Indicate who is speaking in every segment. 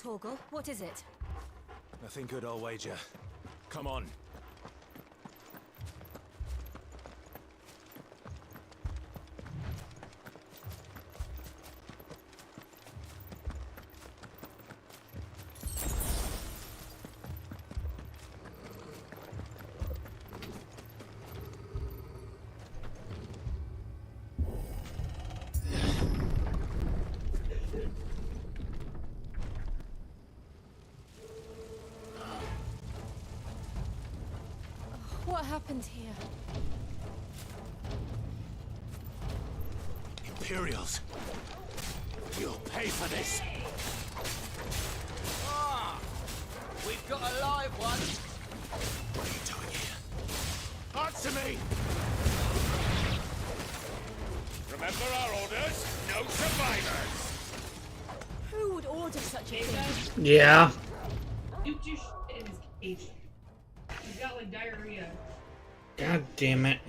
Speaker 1: Torgal, what is it?
Speaker 2: Nothing good, I'll wager. Come on.
Speaker 1: What happened here?
Speaker 2: Imperials. You'll pay for this.
Speaker 3: Ah! We've got a live one!
Speaker 2: What are you doing here? Answer me!
Speaker 4: Remember our orders? No survivors!
Speaker 1: Who would order such a thing?
Speaker 5: Yeah.
Speaker 6: You just in his cage. He's got like diarrhea.
Speaker 5: God damn it.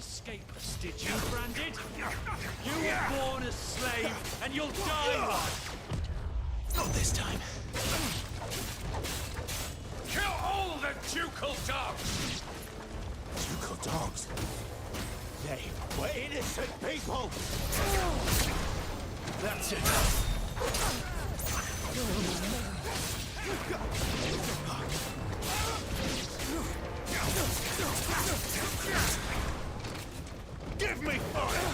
Speaker 2: escapist, did you, Branded? You were born a slave, and you'll die one.
Speaker 3: Not this time.
Speaker 4: Kill all the ducal dogs!
Speaker 3: Ducal dogs. They were innocent people. That's enough.
Speaker 4: Give me fire!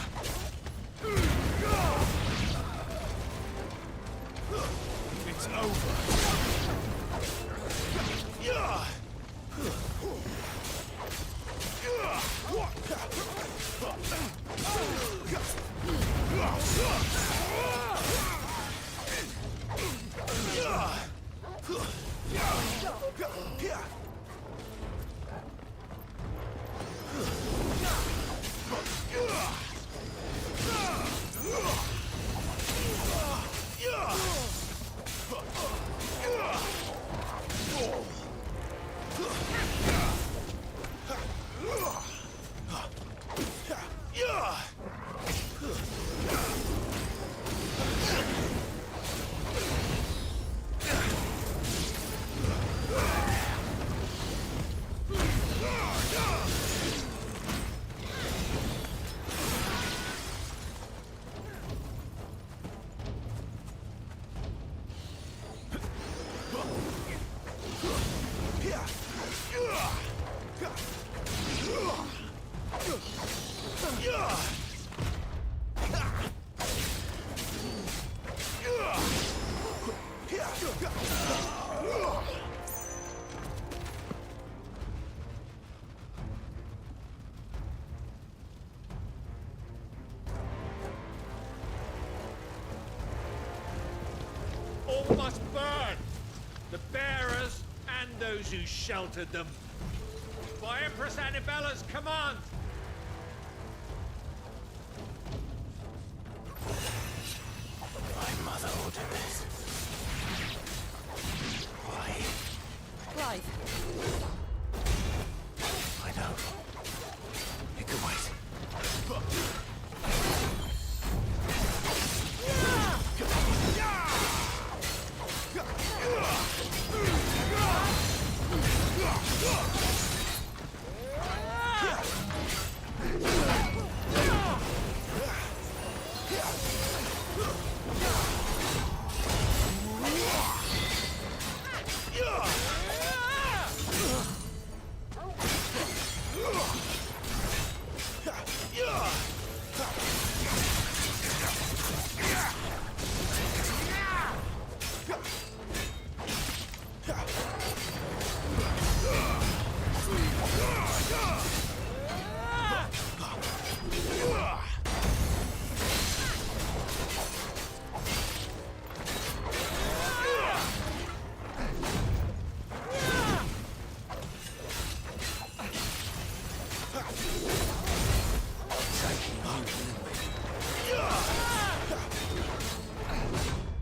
Speaker 3: It's over.
Speaker 4: All must burn! The bearers and those who sheltered them. By Empress Annibella's command!
Speaker 3: My mother ordered this. Why?
Speaker 1: Clive,
Speaker 3: I know. It could wait.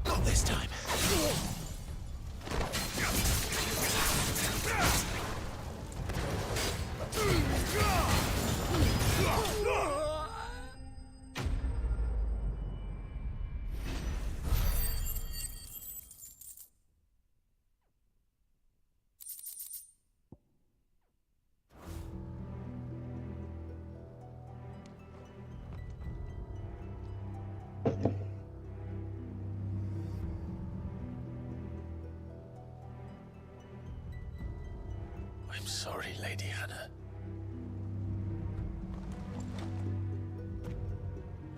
Speaker 3: Not this time. I'm sorry, Lady Hannah.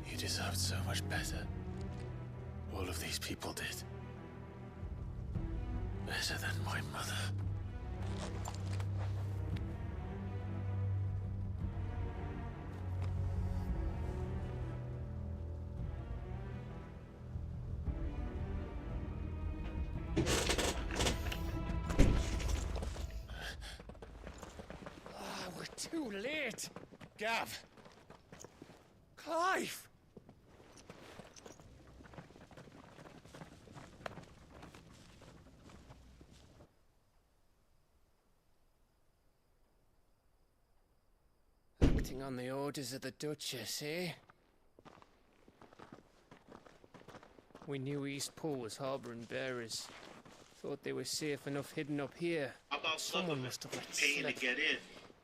Speaker 3: You deserved so much better. All of these people did. Better than my mother.
Speaker 4: We're too late. Gav. Clive.
Speaker 7: Waiting on the orders of the Duchess, eh? We knew East Pool was harbouring bearers. Thought they were safe enough hidden up here.
Speaker 8: How about
Speaker 7: Someone must have let
Speaker 8: paying
Speaker 7: slip.
Speaker 8: to get in,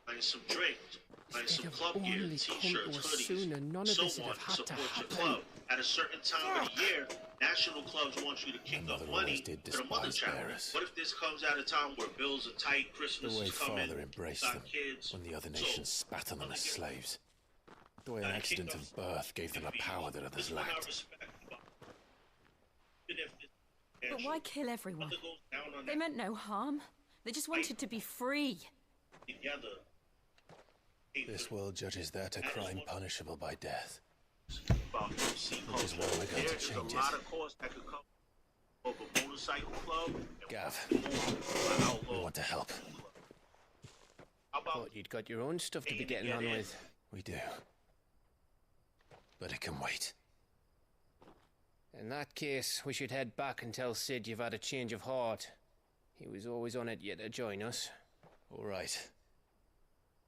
Speaker 8: buying some drinks, buying
Speaker 7: If
Speaker 8: some
Speaker 7: they'd
Speaker 8: club
Speaker 7: have
Speaker 8: gear,
Speaker 7: only come
Speaker 8: t-shirts,
Speaker 7: to us
Speaker 8: hoodies,
Speaker 7: sooner, none of
Speaker 8: so
Speaker 7: this would
Speaker 8: on
Speaker 7: have
Speaker 8: to
Speaker 7: had to
Speaker 8: support your
Speaker 7: happen.
Speaker 8: club. At a certain time of the year, national clubs want you to kick
Speaker 3: My
Speaker 8: up
Speaker 3: mother
Speaker 8: money
Speaker 3: always did
Speaker 8: to the mother
Speaker 3: despise
Speaker 8: chapel.
Speaker 3: bearers.
Speaker 8: What if this comes at a time where bills are tight, Christmas
Speaker 3: The way
Speaker 8: is coming,
Speaker 3: father embraced
Speaker 8: got
Speaker 3: them
Speaker 8: kids,
Speaker 3: when the other
Speaker 8: so,
Speaker 3: nations spat on them as slaves. The way an
Speaker 8: gotta
Speaker 3: accident
Speaker 8: kick
Speaker 3: of
Speaker 8: up
Speaker 3: birth gave them a power that others
Speaker 8: This one I
Speaker 3: lacked.
Speaker 8: respect. Even if this
Speaker 1: But why kill everyone?
Speaker 8: mother goes down on
Speaker 1: They
Speaker 8: that
Speaker 1: meant no harm. They just wanted to be free.
Speaker 8: together.
Speaker 3: This world judges that a crime punishable by death.
Speaker 8: Which
Speaker 3: is why we're going to change
Speaker 8: There's a
Speaker 3: it.
Speaker 8: lot of costs that could come of a motorcycle club.
Speaker 3: Gav,
Speaker 8: and
Speaker 3: we want to help.
Speaker 8: How about
Speaker 7: Thought you'd got your own stuff to be getting on with.
Speaker 3: We do. But it can wait.
Speaker 7: In that case, we should head back and tell Sid you've had a change of heart. He was always on it yet to join us.
Speaker 3: All right.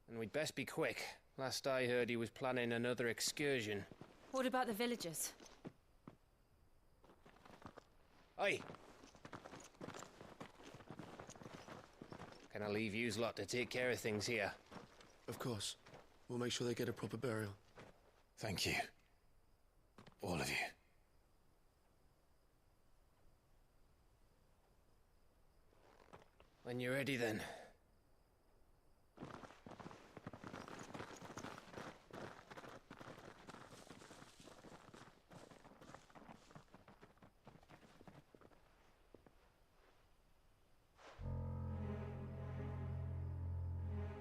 Speaker 7: And we'd best be quick. Last I heard, he was planning another excursion.
Speaker 1: What about the villagers?
Speaker 7: Oi! Can I leave yous lot to take care of things here?
Speaker 9: Of course. We'll make sure they get a proper burial.
Speaker 3: Thank you. All of you.
Speaker 7: When you're ready, then.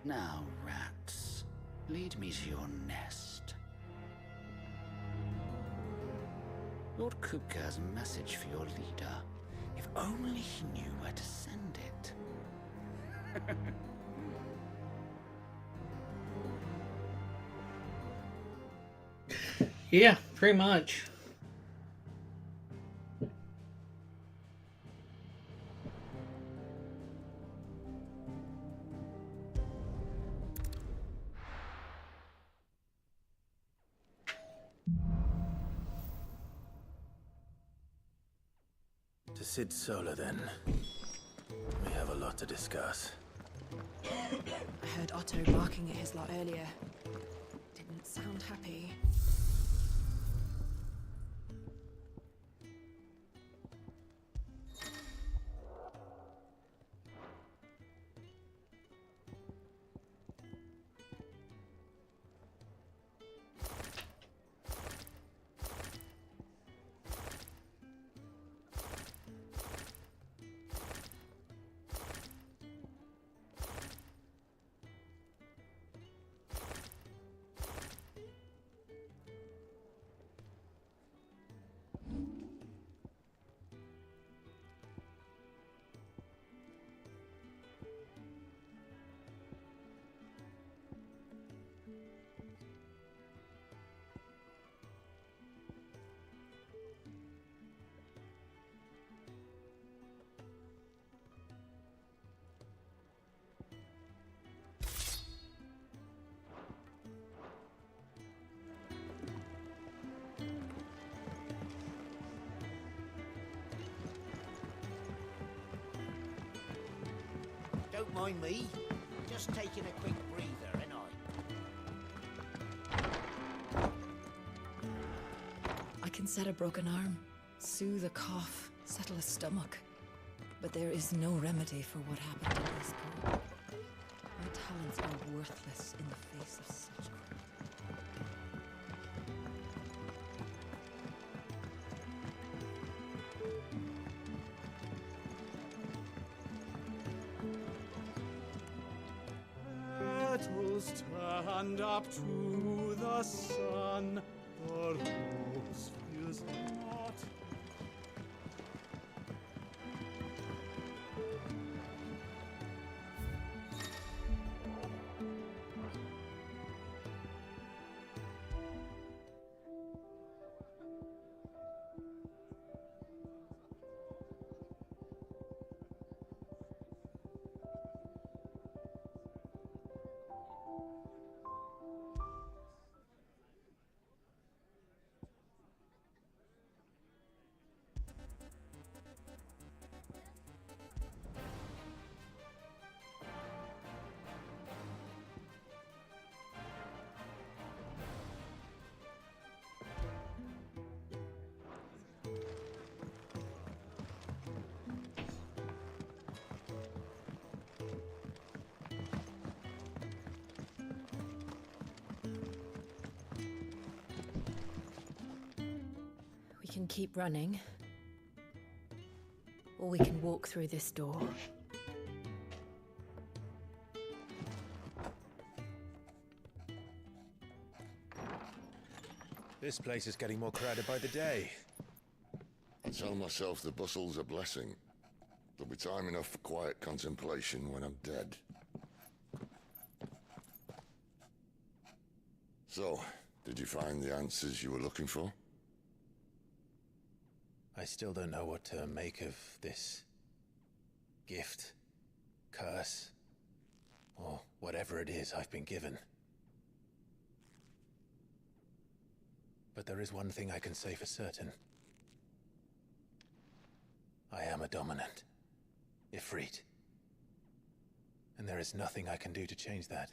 Speaker 10: Now, rats, lead me to your nest. Lord Kupka has a message for your leader. If only he knew where to send it.
Speaker 5: Yeah, pretty much.
Speaker 3: To Sid Solar, then. We have a lot to discuss.
Speaker 11: I heard Otto barking at his lot earlier. Didn't sound happy.
Speaker 12: Don't mind me. Just taking a quick breather, ain't I?
Speaker 11: I can set a broken arm, soothe a cough, settle a stomach. But there is no remedy for what happened in this pool. My talents are worthless in the face of such crime.
Speaker 2: Petals stand up to the sun, the rose feels not.
Speaker 1: can keep running, or we can walk through this door.
Speaker 3: This place is getting more crowded by the day.
Speaker 13: I tell myself the bustle's a blessing. There'll be time enough for quiet contemplation when I'm dead. So, did you find the answers you were looking for?
Speaker 3: I still don't know what to make of this gift, curse, or whatever it is I've been given. But there is one thing I can say for certain. I am a dominant, Ifrit. And there is nothing I can do to change that.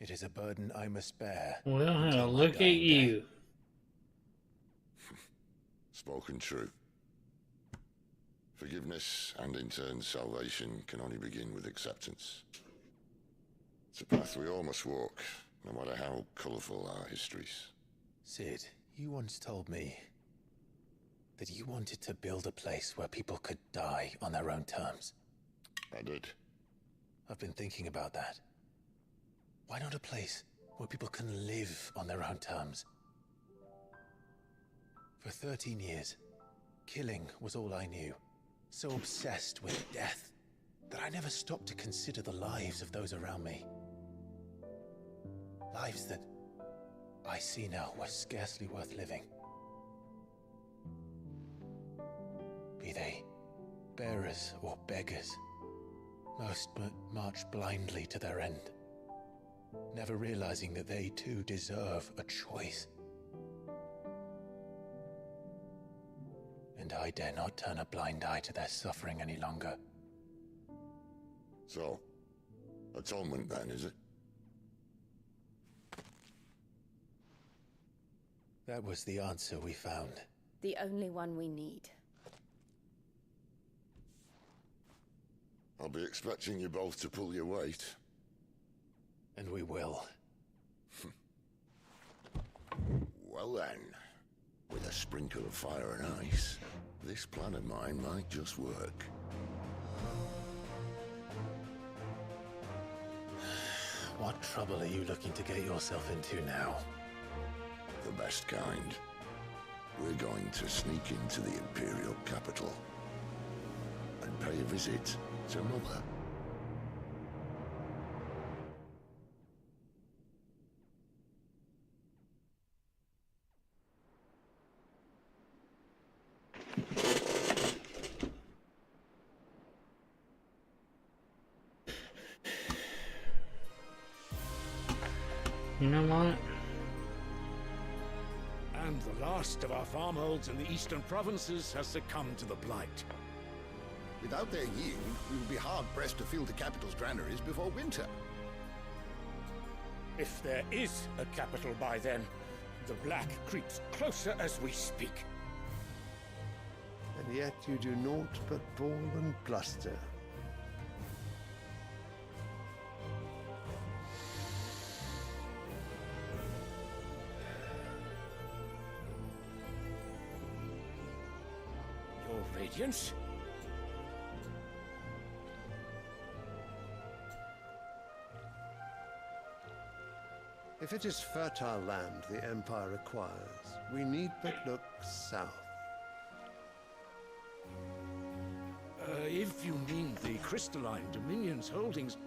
Speaker 3: It is a burden I must bear.
Speaker 5: Well, look at you.
Speaker 13: Spoken true. Forgiveness and in turn salvation can only begin with acceptance. It's a path we all must walk, no matter how colourful our histories.
Speaker 3: Sid, you once told me that you wanted to build a place where people could die on their own terms.
Speaker 13: I did.
Speaker 3: I've been thinking about that. Why not a place where people can live on their own terms? For 13 years, killing was all I knew. So obsessed with death that I never stopped to consider the lives of those around me. Lives that I see now were scarcely worth living. Be they bearers or beggars, most march blindly to their end, never realizing that they too deserve a choice. And I dare not turn a blind eye to their suffering any longer.
Speaker 13: So, atonement then, is it?
Speaker 3: That was the answer we found.
Speaker 14: The only one we need.
Speaker 13: I'll be expecting you both to pull your weight.
Speaker 3: And we will.
Speaker 13: Well then, with a sprinkle of fire and ice, this plan of mine might just work.
Speaker 3: What trouble are you looking to get yourself into now?
Speaker 13: The best kind. We're going to sneak into the Imperial capital and pay a visit to Mother.
Speaker 5: You know what?
Speaker 4: And the last of our farmholds in the eastern provinces has succumbed to the blight.
Speaker 15: Without their yield, we will be hard-pressed to fill the capital's granaries before winter.
Speaker 4: If there is a capital by then, the black creeps closer as we speak.
Speaker 16: And yet you do naught but bawl and bluster.
Speaker 4: Your Radiance?
Speaker 16: If it is fertile land the Empire acquires, we need but look south.
Speaker 4: If you mean the crystalline Dominion's holdings,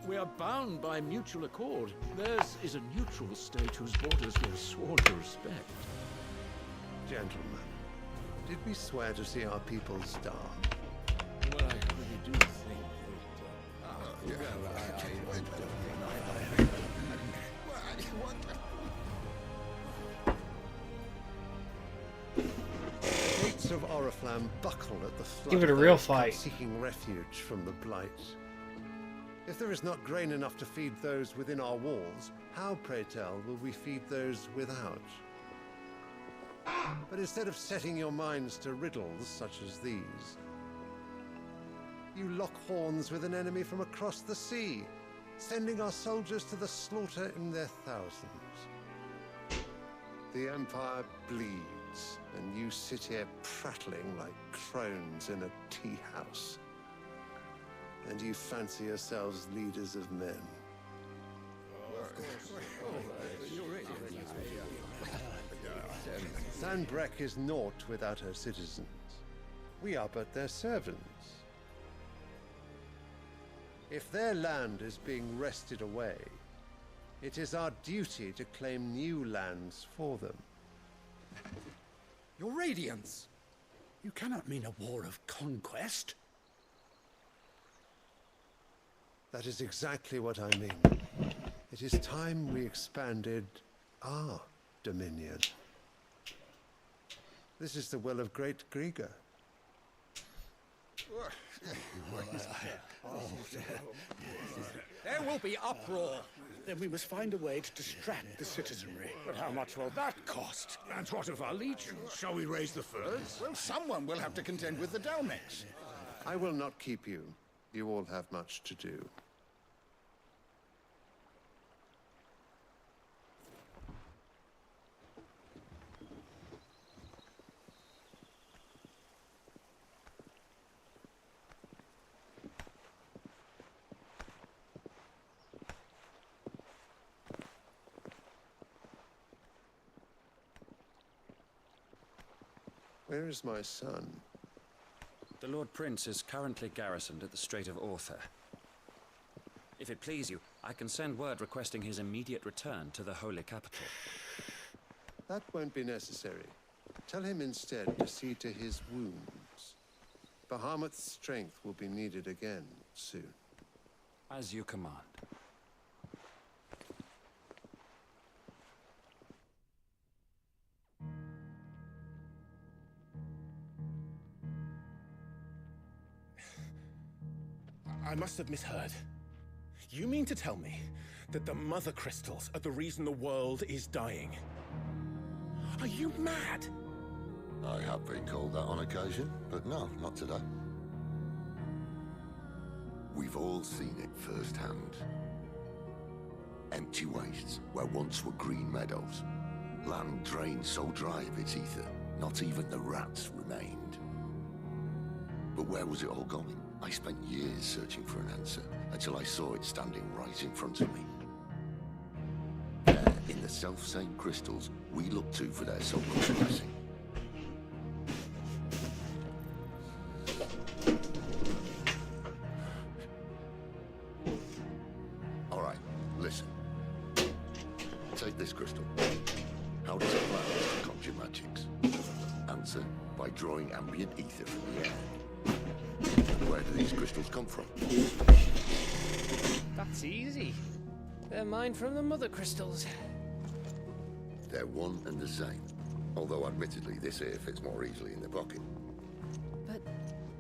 Speaker 4: we are bound by mutual accord. Theirs is a neutral state whose borders we have sworn to respect.
Speaker 16: Gentlemen, did we swear to see our people starve?
Speaker 4: Well, I really do think
Speaker 16: The gates of Oriflamme buckle at the flood.
Speaker 5: Give it a real fight.
Speaker 16: Seeking refuge from the blight. If there is not grain enough to feed those within our walls, how, pray tell, will we feed those without? But instead of setting your minds to riddles such as these, you lock horns with an enemy from across the sea, sending our soldiers to the slaughter in their thousands. The Empire bleeds, and you sit here prattling like crones in a tea house. And you fancy yourselves leaders of men. Sanbreque is naught without her citizens. We are but their servants. If their land is being wrested away, it is our duty to claim new lands for them.
Speaker 17: Your Radiance! You cannot mean a war of conquest.
Speaker 16: That is exactly what I mean. It is time we expanded our dominion. This is the will of great Grieger.
Speaker 17: There will be uproar. Then we must find a way to distract the citizenry. But how much will that cost?
Speaker 18: And what of our legions? Shall we raise the furs?
Speaker 15: Well, someone will have to contend with the Dalmex.
Speaker 16: I will not keep you. You all have much to do. Where is my son?
Speaker 19: The Lord Prince is currently garrisoned at the Strait of Author. If it please you, I can send word requesting his immediate return to the Holy Capital.
Speaker 16: That won't be necessary. Tell him instead to see to his wounds. Bahamut's strength will be needed again soon.
Speaker 19: As you command.
Speaker 18: I must have misheard. You mean to tell me that the Mother Crystals are the reason the world is dying? Are you mad?
Speaker 13: I have been called that on occasion, but no, not today. We've all seen it firsthand. Empty wastes where once were green meadows. Land drained so dry of its ether, not even the rats remained. But where was it all going? I spent years searching for an answer, until I saw it standing right in front of me. There, in the self-same crystals we look to for their so-called blessing. Alright, listen. Take this crystal. How does it allow us to conjure magics? Answer, by drawing ambient ether from the air. Where do these crystals come from?
Speaker 7: That's easy. They're mined from the Mother Crystals.
Speaker 13: They're one and the same. Although admittedly this here fits more easily in the pocket.
Speaker 14: But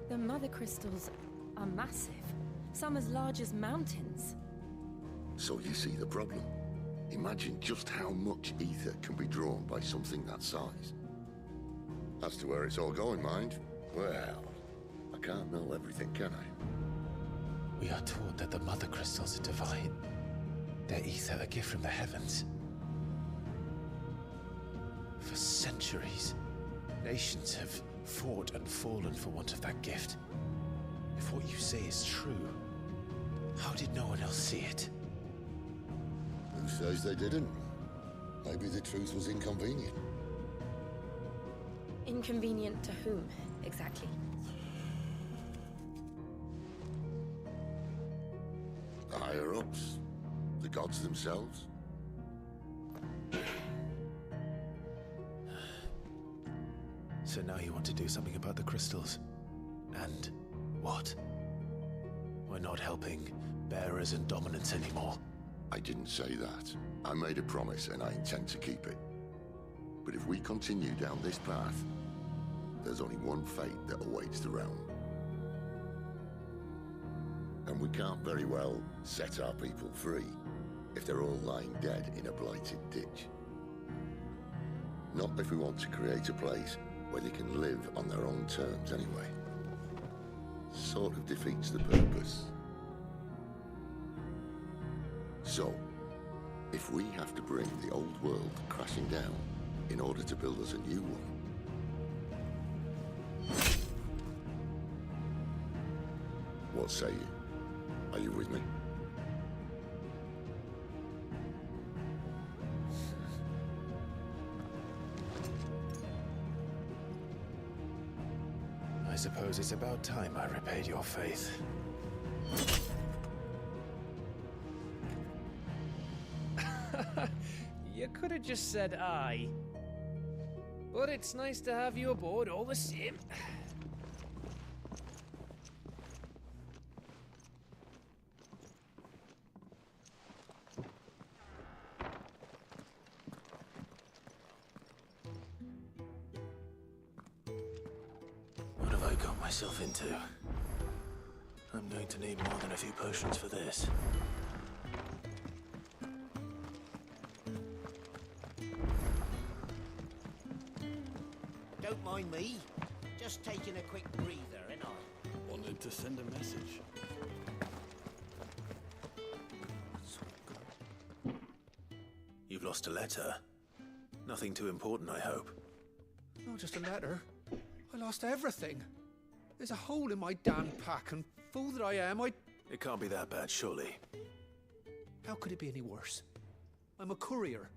Speaker 14: the Mother Crystals are massive. Some as large as mountains.
Speaker 13: So you see the problem. Imagine just how much ether can be drawn by something that size. As to where it's all going, mind, well, I can't know everything, can I?
Speaker 3: We are taught that the Mother Crystals are divine. Their ether a gift from the heavens. For centuries, nations have fought and fallen for want of that gift. If what you say is true, how did no one else see it?
Speaker 13: Who says they didn't? Maybe the truth was inconvenient.
Speaker 14: Inconvenient to whom, exactly?
Speaker 13: The higher-ups? The gods themselves?
Speaker 3: So now you want to do something about the crystals? And what? We're not helping bearers and dominants anymore.
Speaker 13: I didn't say that. I made a promise and I intend to keep it. But if we continue down this path, there's only one fate that awaits the realm. And we can't very well set our people free if they're all lying dead in a blighted ditch. Not if we want to create a place where they can live on their own terms anyway. Sort of defeats the purpose. So, if we have to bring the old world crashing down in order to build us a new one. What say you? Are you with me?
Speaker 3: I suppose it's about time I repaid your faith.
Speaker 7: You could have just said aye. But it's nice to have you aboard all the same.
Speaker 3: What have I got myself into? I'm going to need more than a few potions for this.
Speaker 12: Don't mind me. Just taking a quick breather, ain't I?
Speaker 9: Wanted to send a message.
Speaker 3: You've lost a letter. Nothing too important, I hope.
Speaker 4: Not just a letter. I lost everything. There's a hole in my damn pack, and fool that I am,
Speaker 3: It can't be that bad, surely.
Speaker 4: How could it be any worse? I'm a courier.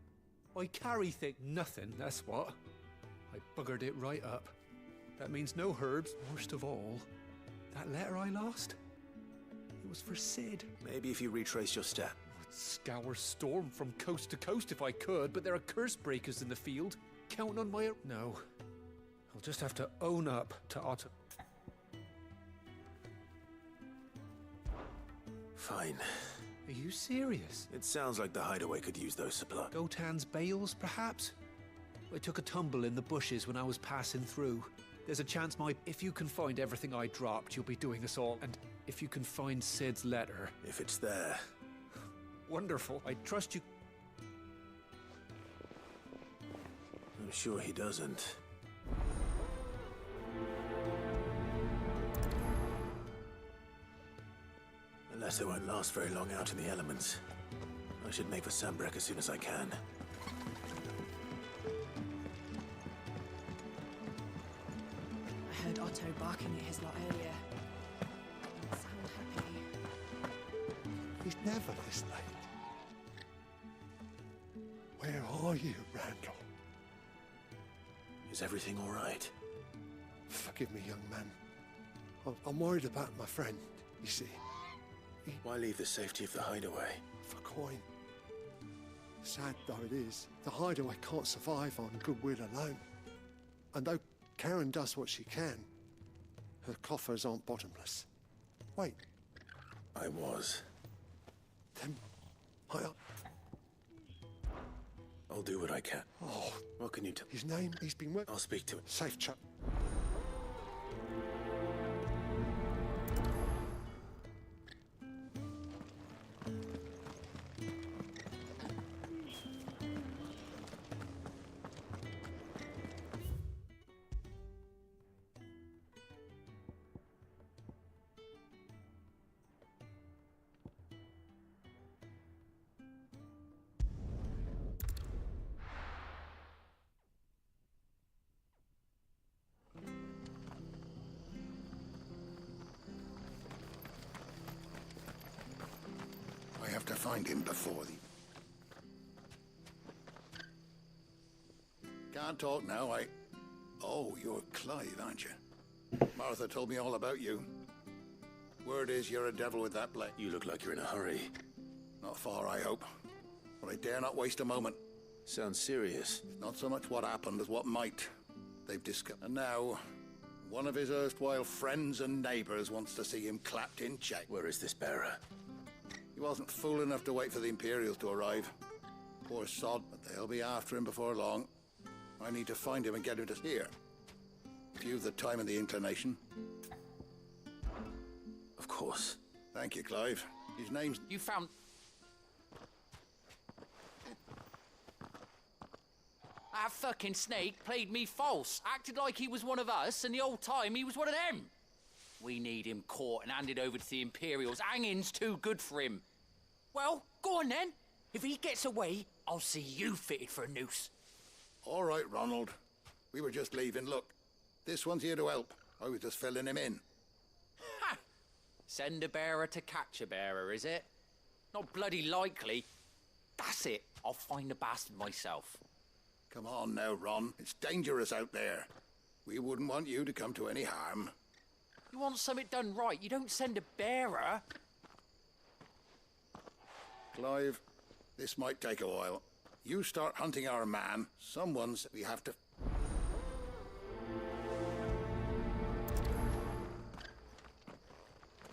Speaker 4: I carry nothing, that's what. I buggered it right up. That means no herbs, worst of all. That letter I lost? It was for Sid.
Speaker 3: Maybe if you retrace your step.
Speaker 4: I'd scour Storm from coast to coast if I could, but there are curse breakers in the field. Counting on my... No. I'll just have to own up to Otto.
Speaker 3: Fine.
Speaker 4: Are you serious?
Speaker 3: It sounds like the hideaway could use those supplies.
Speaker 4: Gotan's bales, perhaps? I took a tumble in the bushes when I was passing through. There's a chance if you can find everything I dropped, you'll be doing us all. And if you can find Sid's letter...
Speaker 3: If it's there.
Speaker 4: Wonderful. I trust you...
Speaker 3: I'm sure he doesn't. The letter won't last very long out in the elements. I should make for Sambrek as soon as I can.
Speaker 1: I heard Otto barking at his lot earlier. He didn't sound happy.
Speaker 15: He's never this late. Where are you, Randall?
Speaker 3: Is everything all right?
Speaker 15: Forgive me, young man. I'm worried about my friend, you see.
Speaker 3: Why leave the safety of the hideaway?
Speaker 15: For coin. Sad though it is, the hideaway can't survive on goodwill alone. And though Karen does what she can, her coffers aren't bottomless. Wait.
Speaker 3: I was.
Speaker 15: Then
Speaker 3: I'll do what I can.
Speaker 15: Oh.
Speaker 3: What can you tell?
Speaker 15: His name, he's been working.
Speaker 3: I'll speak to him.
Speaker 15: Safe chap. I have to find him before the... Can't talk now, Oh, you're Clive, aren't you? Martha told me all about you. Word is you're a devil with that blade.
Speaker 3: You look like you're in a hurry.
Speaker 15: Not far, I hope. But I dare not waste a moment.
Speaker 3: Sounds serious.
Speaker 15: It's not so much what happened as what might. They've discovered. And now, one of his erstwhile friends and neighbors wants to see him clapped in check.
Speaker 3: Where is this bearer?
Speaker 15: He wasn't fool enough to wait for the Imperials to arrive. Poor sod, but they'll be after him before long. I need to find him and get him to here. If you've the time and the inclination.
Speaker 3: Of course.
Speaker 15: Thank you, Clive. His name's...
Speaker 12: You found... That fucking snake played me false. Acted like he was one of us, and the whole time he was one of them. We need him caught and handed over to the Imperials. Hanging's too good for him. Well, go on then. If he gets away, I'll see you fitted for a noose.
Speaker 20: All right, Ronald. We were just leaving. Look, this one's here to help. I was just filling him in.
Speaker 12: Ha! Send a bearer to catch a bearer, is it? Not bloody likely. That's it. I'll find the bastard myself.
Speaker 20: Come on now, Ron. It's dangerous out there. We wouldn't want you to come to any harm.
Speaker 12: You want something done right, you don't send a bearer.
Speaker 20: Clive, this might take a while. You start hunting our man. Someone's we have to...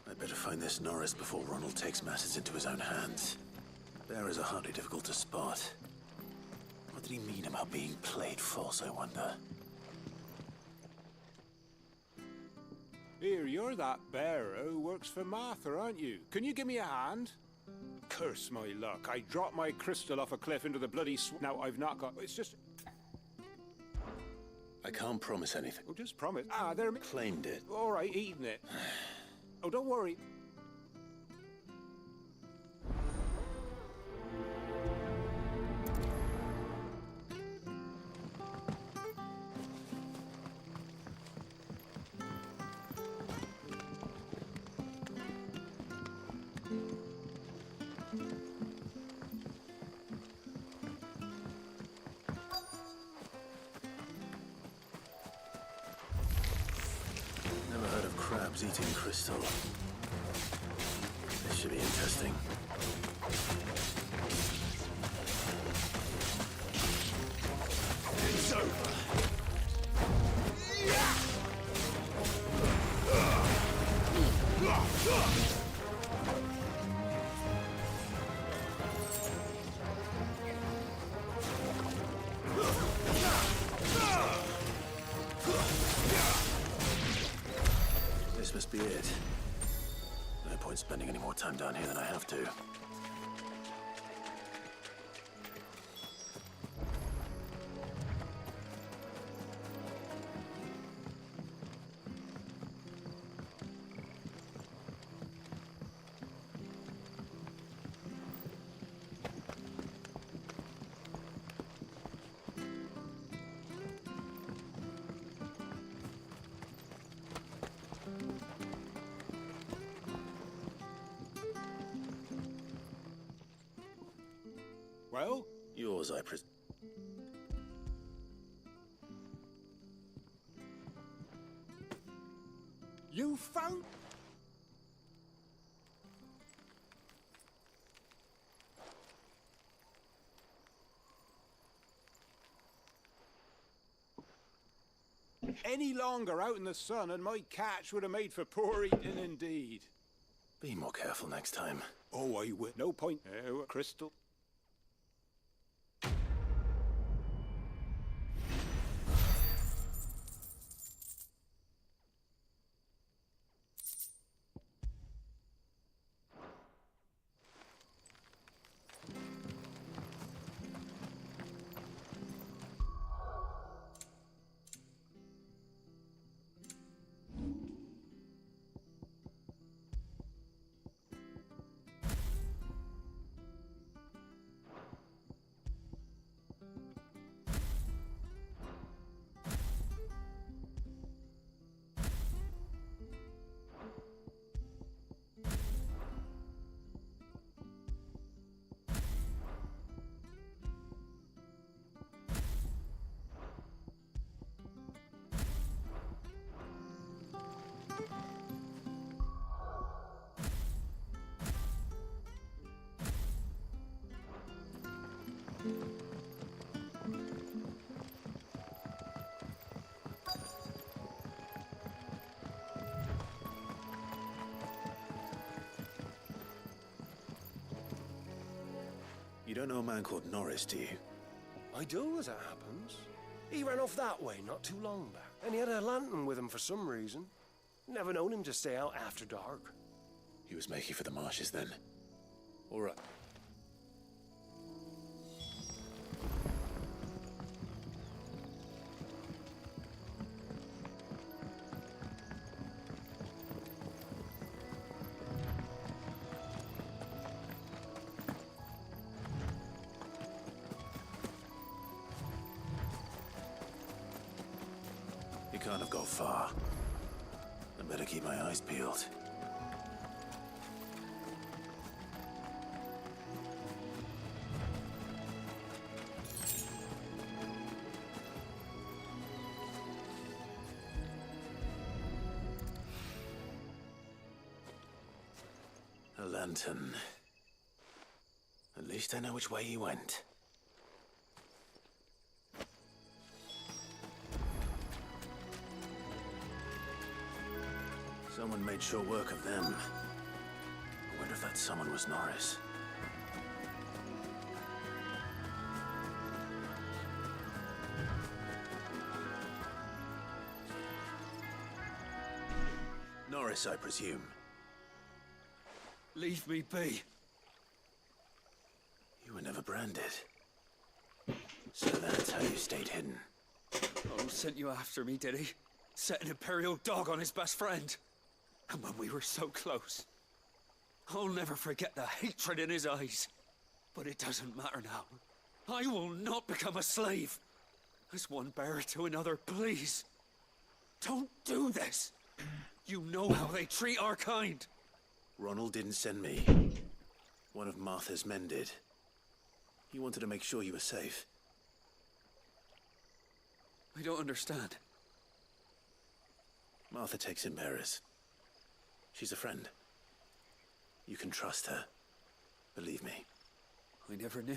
Speaker 3: I'd better find this Norris before Ronald takes matters into his own hands. Bearers are hardly difficult to spot. What did he mean about being played false, I wonder?
Speaker 21: Here, you're that bearer who works for Martha, aren't you? Can you give me a hand? Curse my luck. I dropped my crystal off a cliff into the bloody Now I've not got... It's just...
Speaker 3: I can't promise anything.
Speaker 21: Oh, just promise. Ah, they're...
Speaker 3: Claimed it.
Speaker 21: All right, eating it. Oh, don't worry.
Speaker 3: Never heard of crabs eating crystal. This should be interesting.
Speaker 2: It's over.
Speaker 3: This must be it. No point spending any more time down here than I have to.
Speaker 21: Well?
Speaker 3: Yours, I presume.
Speaker 21: You found... Any longer out in the sun and my catch would have made for poor eating indeed.
Speaker 3: Be more careful next time.
Speaker 21: Oh, I will. No point. Crystal.
Speaker 3: You don't know a man called Norris, do you?
Speaker 22: I do, as it happens. He ran off that way not too long back, and he had a lantern with him for some reason. Never known him to stay out after dark.
Speaker 3: He was making for the marshes then. All right. can't have got far. I better keep my eyes peeled. A lantern. At least I know which way he went. Someone made sure work of them. I wonder if that someone was Norris. Norris, I presume.
Speaker 2: Leave me be.
Speaker 3: You were never branded. So that's how you stayed hidden.
Speaker 2: Oh, sent you after me, did he? Set an Imperial dog on his best friend. And when we were so close. I'll never forget the hatred in his eyes. But it doesn't matter now. I will not become a slave. As one bearer to another, please. Don't do this. You know how they treat our kind.
Speaker 3: Ronald didn't send me. One of Martha's men did. He wanted to make sure you were safe.
Speaker 2: I don't understand.
Speaker 3: Martha takes in bearers. She's a friend. You can trust her. Believe me.
Speaker 2: I never knew.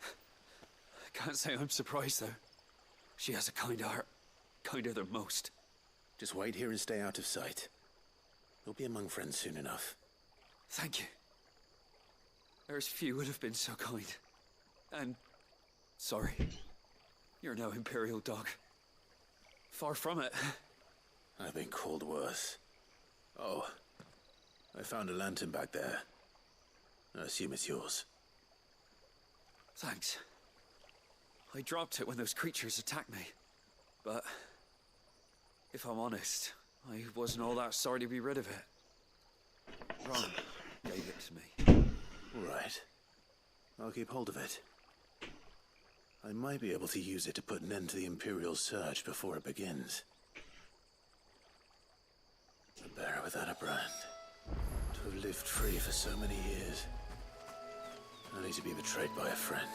Speaker 2: I can't say I'm surprised, though. She has a kind heart. Kinder than most.
Speaker 3: Just wait here and stay out of sight. We'll be among friends soon enough.
Speaker 2: Thank you. There's few would have been so kind. And... sorry. You're no Imperial dog. Far from it.
Speaker 3: I've been called worse. Oh. I found a lantern back there. I assume it's yours.
Speaker 2: Thanks. I dropped it when those creatures attacked me. But... if I'm honest, I wasn't all that sorry to be rid of it. Ron gave it to me.
Speaker 3: Right. I'll keep hold of it. I might be able to use it to put an end to the Imperial surge before it begins. A bearer without a brand. To have lived free for so many years. Only to be betrayed by a friend.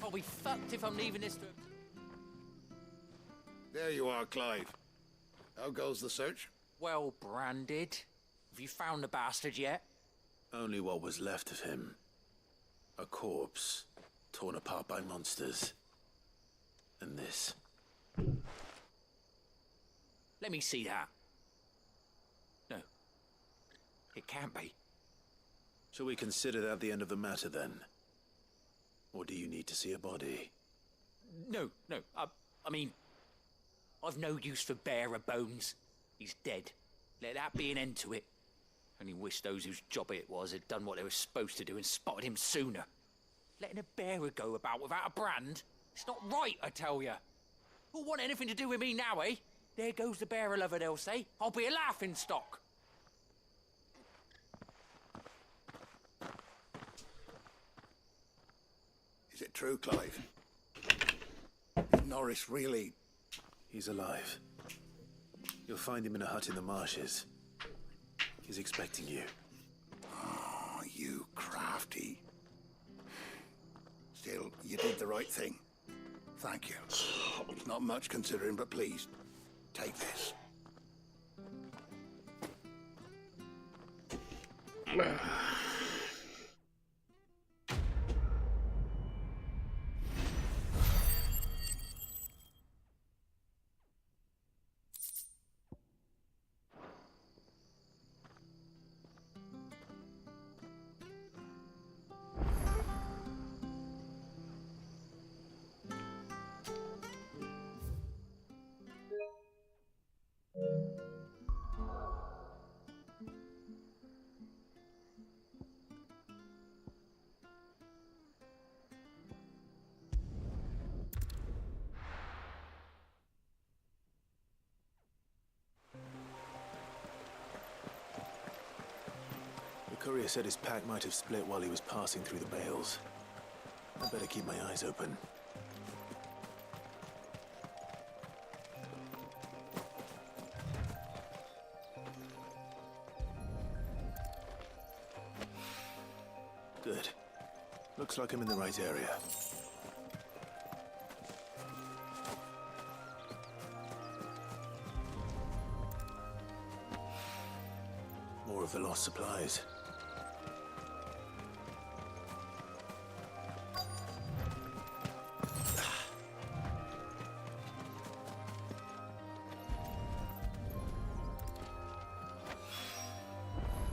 Speaker 12: I'll be fucked if I'm leaving this to...
Speaker 20: There you are, Clive. How goes the search?
Speaker 12: Well branded. Have you found the bastard yet?
Speaker 3: Only what was left of him. A corpse, torn apart by monsters. And this.
Speaker 12: Let me see that. No. It can't be.
Speaker 3: Shall we consider that the end of the matter, then? Or do you need to see a body?
Speaker 12: No. I mean... I've no use for bearer bones. He's dead. Let that be an end to it. Only wish those whose job it was had done what they were supposed to do and spotted him sooner. Letting a bearer go about without a brand? It's not right, I tell you. Who'll want anything to do with me now, eh? There goes the bearer lover, they'll say. I'll be a laughing stock.
Speaker 20: Is it true, Clive? Is Norris really...
Speaker 3: He's alive. You'll find him in a hut in the marshes. He's expecting you.
Speaker 20: Oh, you crafty. Still, you did the right thing. Thank you. It's not much considering, but please, take this.
Speaker 3: The courier said his pack might have split while he was passing through the bales. I'd better keep my eyes open. Good. Looks like I'm in the right area. More of the lost supplies.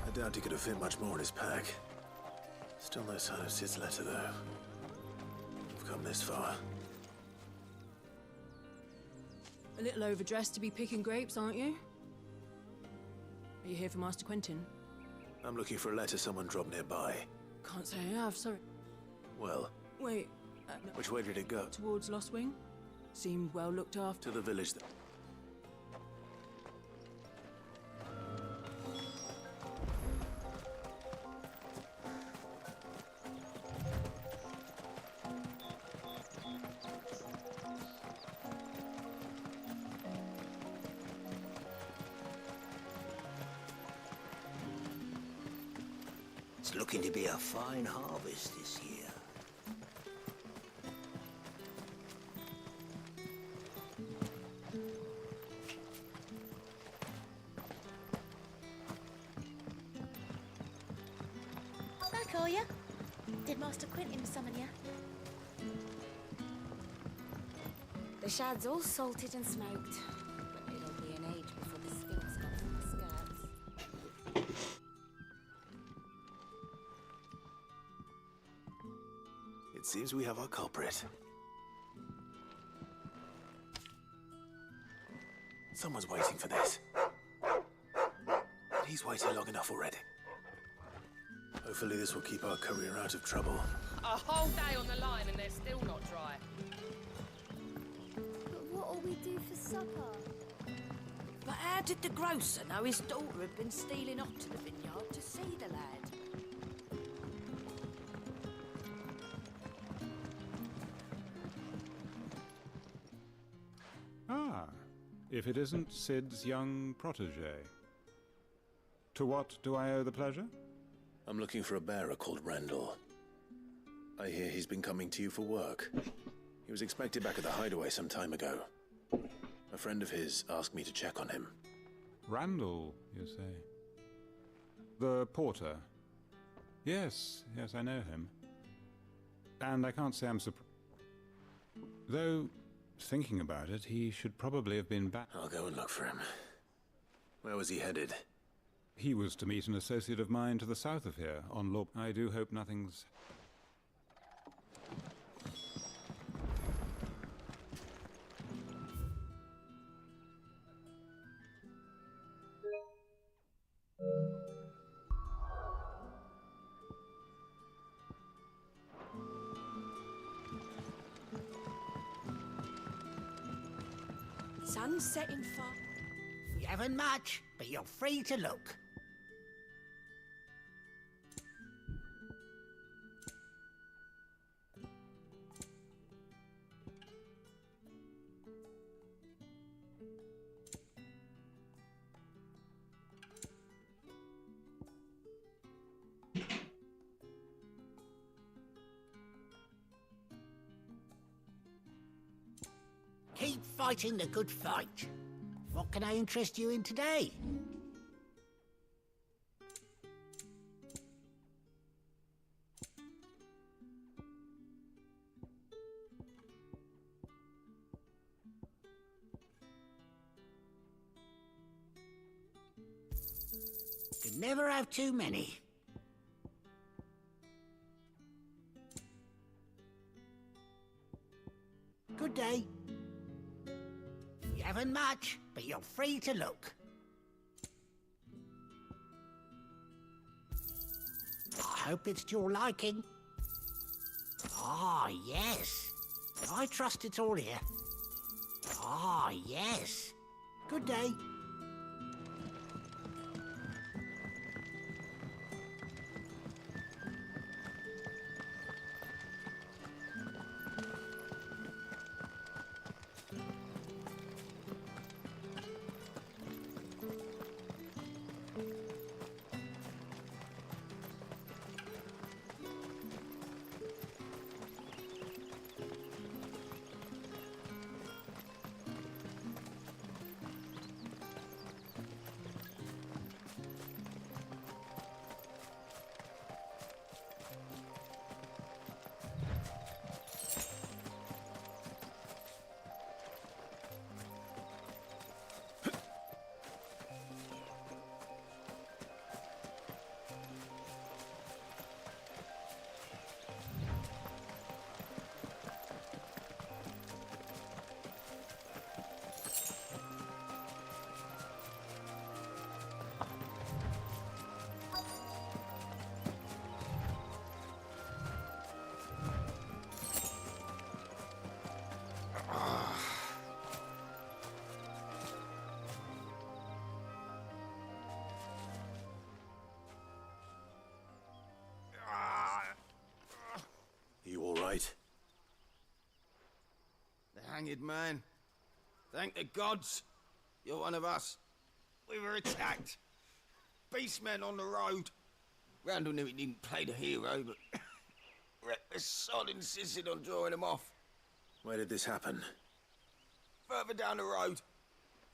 Speaker 3: I doubt he could have fit much more in his pack. Still no sign of Sid's letter, though. We've come this far.
Speaker 1: A little overdressed to be picking grapes, aren't you? Are you here for Master Quentin?
Speaker 3: I'm looking for a letter someone dropped nearby.
Speaker 1: Can't say I have, sorry.
Speaker 3: Well,
Speaker 1: Wait, no.
Speaker 3: which way did it go?
Speaker 1: Towards Lost Wing? Seemed well looked after.
Speaker 3: To the village.
Speaker 10: It's looking to be a fine harvest this year.
Speaker 6: Back, are ya? Did Master Quentin summon ya? The shad's all salted and smoked, but it'll be an age before the Sphinx comes in the skirts.
Speaker 3: It seems we have our culprit. Someone's waiting for this. And he's waited long enough already. Hopefully this will keep our courier out of trouble.
Speaker 8: A whole day on the line and they're still not dry.
Speaker 6: But what'll we do for supper?
Speaker 23: But how did the grocer know his daughter had been stealing off to the vineyard to see the lad?
Speaker 21: Ah, if it isn't Sid's young protege. To what do I owe the pleasure?
Speaker 3: I'm looking for a bearer called Randall. I hear he's been coming to you for work. He was expected back at the hideaway some time ago. A friend of his asked me to check on him.
Speaker 21: Randall, you say? The porter? Yes, I know him. And I can't say I'm surprised. Though, thinking about it, he should probably have been back.
Speaker 3: I'll go and look for him. Where was he headed?
Speaker 21: He was to meet an associate of mine to the south of here, on Law. I do hope nothing's...
Speaker 23: Sun's setting far.
Speaker 10: You haven't much, but you're free to look.
Speaker 5: fighting the good fight. What can I interest you in today? Can never have too many. Good day. We haven't much, but you're free to look. I hope it's to your liking. Ah, yes. I trust it's all here. Ah, yes. Good day.
Speaker 11: You all right?
Speaker 17: The hanged man. Thank the gods. You're one of us. We were attacked. Beastmen on the road. Randall knew he didn't play the hero, but the sod insisted on drawing him off.
Speaker 11: Where did this happen?
Speaker 17: Further down the road.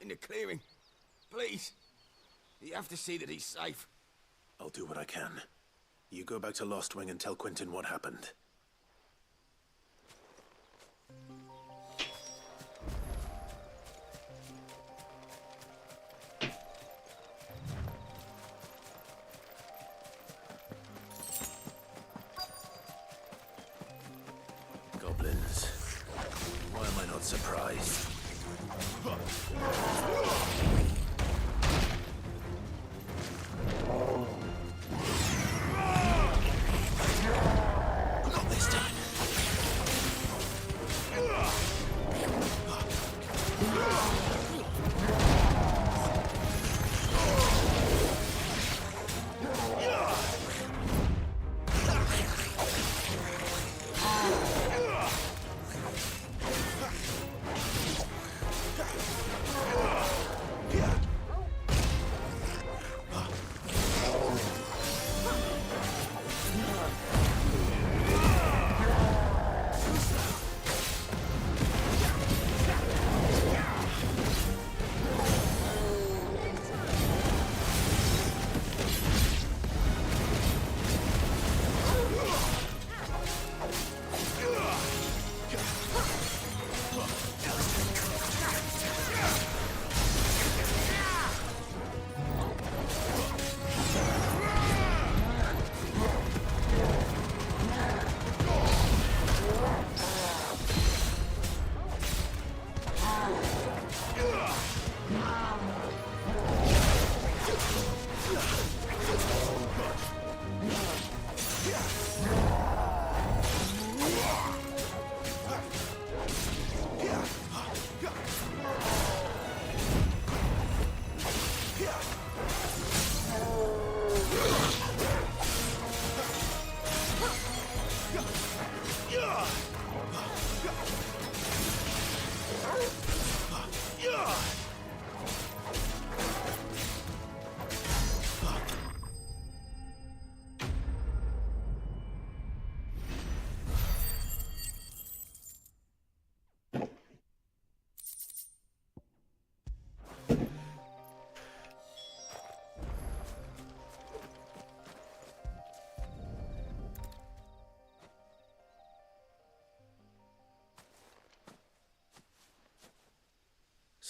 Speaker 17: In the clearing. Please. You have to see that he's safe.
Speaker 11: I'll do what I can. You go back to Lost Wing and tell Quentin what happened. Goblins. Why am I not surprised? Not this time.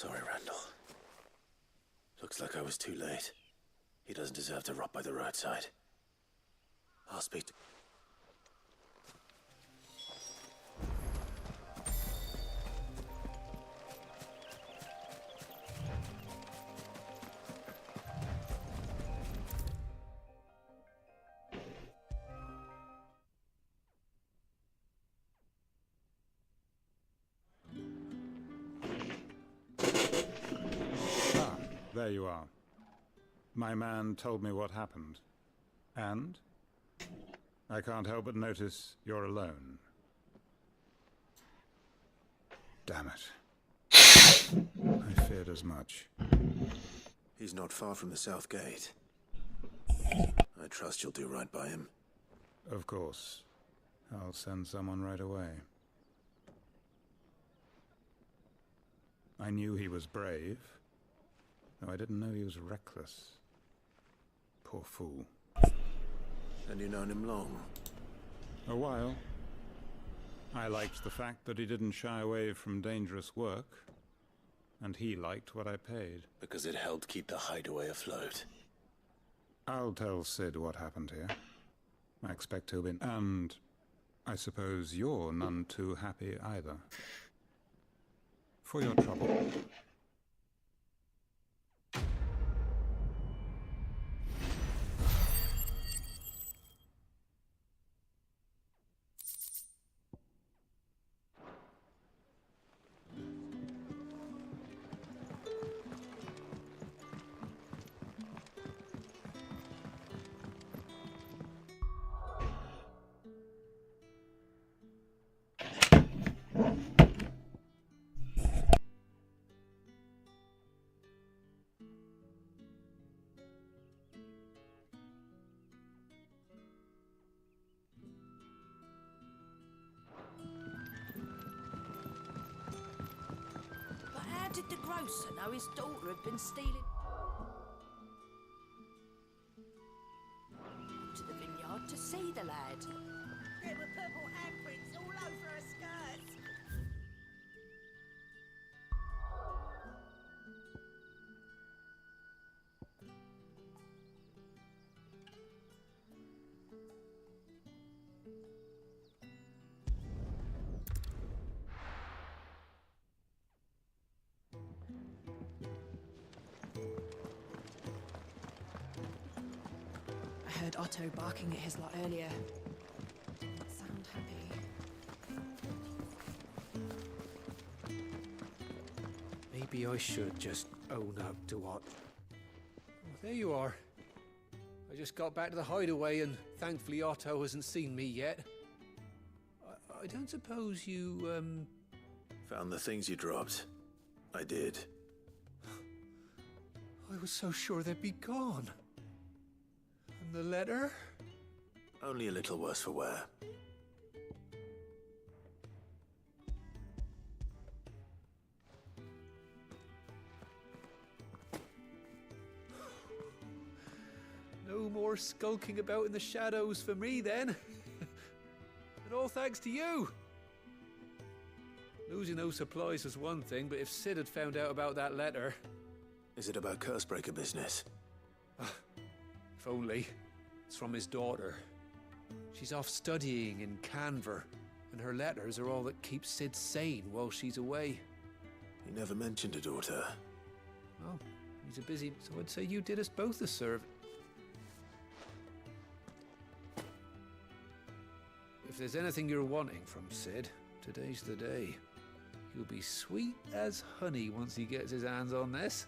Speaker 11: Sorry, Randall. Looks like I was too late. He doesn't deserve to rot by the roadside. I'll speak to...
Speaker 21: There you are. My man told me what happened. And? I can't help but notice you're alone. Damn it. I feared as much.
Speaker 11: He's not far from the South Gate. I trust you'll do right by him.
Speaker 21: Of course. I'll send someone right away. I knew he was brave, though I didn't know he was reckless. Poor fool.
Speaker 11: And you've known him long?
Speaker 21: A while. I liked the fact that he didn't shy away from dangerous work, and he liked what I paid.
Speaker 11: Because it helped keep the hideaway afloat.
Speaker 21: I'll tell Sid what happened here. I expect he'll be... And I suppose you're none too happy either. For your trouble.
Speaker 23: How did the grocer know his daughter had been stealing to the vineyard to see the lad?
Speaker 16: There were purple handprints all over her skirts.
Speaker 1: I heard Otto barking at his lot earlier. Didn't sound happy.
Speaker 4: Maybe I should just own up to what... Oh, there you are. I just got back to the hideaway and thankfully Otto hasn't seen me yet. I don't suppose you,
Speaker 11: Found the things you dropped. I did.
Speaker 4: I was so sure they'd be gone. And the letter?
Speaker 11: Only a little worse for wear.
Speaker 4: No more skulking about in the shadows for me then. And all thanks to you. Losing those supplies was one thing, but if Sid had found out about that letter...
Speaker 11: Is it about Cursebreaker business?
Speaker 4: If only. It's from his daughter. She's off studying in Canver, and her letters are all that keep Sid sane while she's away.
Speaker 11: He never mentioned a daughter.
Speaker 4: Oh, he's a busy... So I'd say you did us both a service. If there's anything you're wanting from Sid, today's the day. He'll be sweet as honey once he gets his hands on this.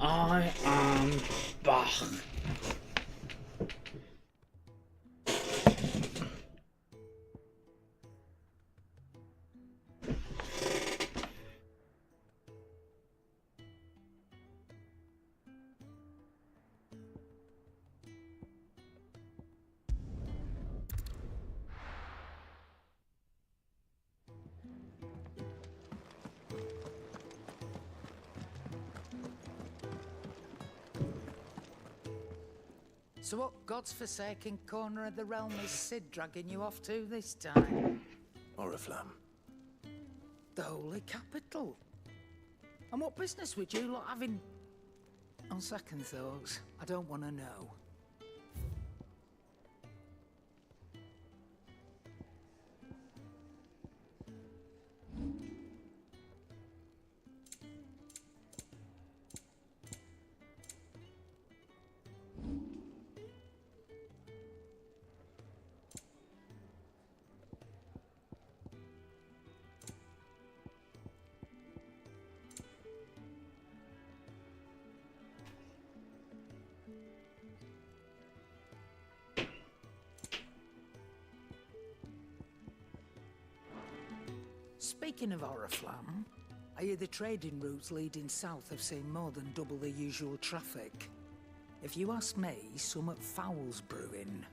Speaker 10: I am back.
Speaker 14: So what god's-forsaken corner of the realm is Sid dragging you off to this time?
Speaker 11: Oriflamme.
Speaker 14: The Holy Capital. And what business would you lot having? On second thoughts, I don't want to know. Speaking of Oriflamme, I hear the trading routes leading south have seen more than double the usual traffic. If you ask me, summat foul's brewing,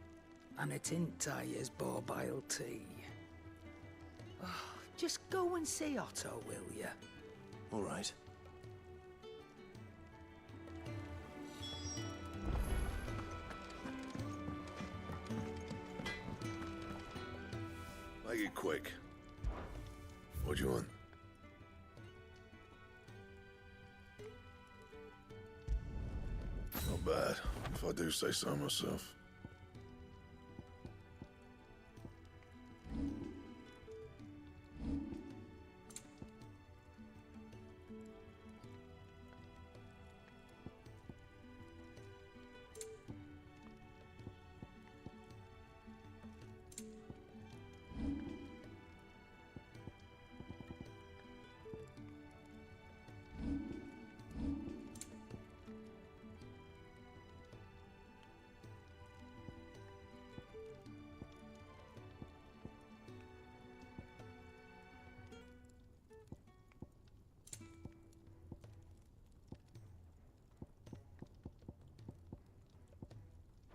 Speaker 14: and it ain't Tyre's borbile tea. Oh, just go and see Otto, will ya?
Speaker 11: All right.
Speaker 13: Make it quick. What do you want? Not bad, if I do say so myself.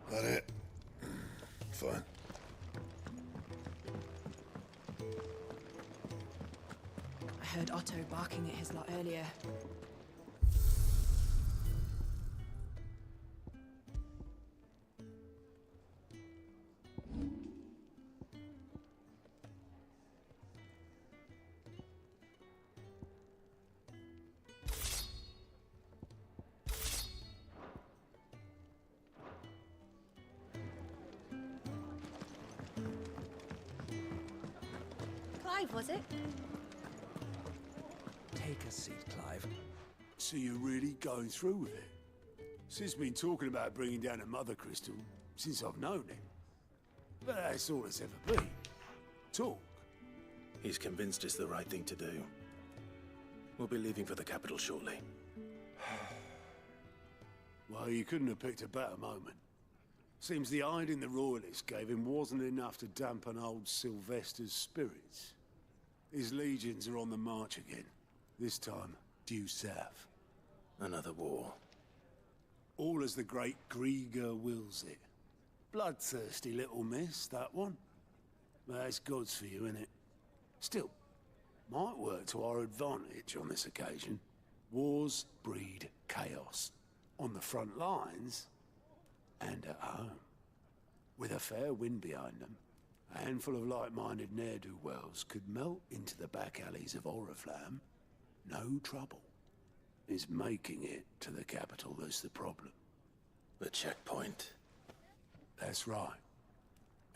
Speaker 13: That it? Fine.
Speaker 1: I heard Otto barking at his lot earlier.
Speaker 6: Clive, was it?
Speaker 18: Take a seat, Clive. So you're really going through with it? Sid's been talking about bringing down a mother crystal since I've known him. But that's all it's ever been. Talk.
Speaker 11: He's convinced it's the right thing to do. We'll be leaving for the capital shortly.
Speaker 18: Well, you couldn't have picked a better moment. Seems the hiding the Royalists gave him wasn't enough to dampen old Sylvester's spirits. His legions are on the march again. This time, due south.
Speaker 11: Another war.
Speaker 18: All as the great Grieger wills it. Bloodthirsty little miss, that one. But that's God's for you, innit? Still, might work to our advantage on this occasion. Wars breed chaos. On the front lines, and at home. With a fair wind behind them, a handful of like-minded ne'er-do-wells could melt into the back alleys of Oriflamme. No trouble. It's making it to the capital that's the problem.
Speaker 11: The checkpoint.
Speaker 18: That's right.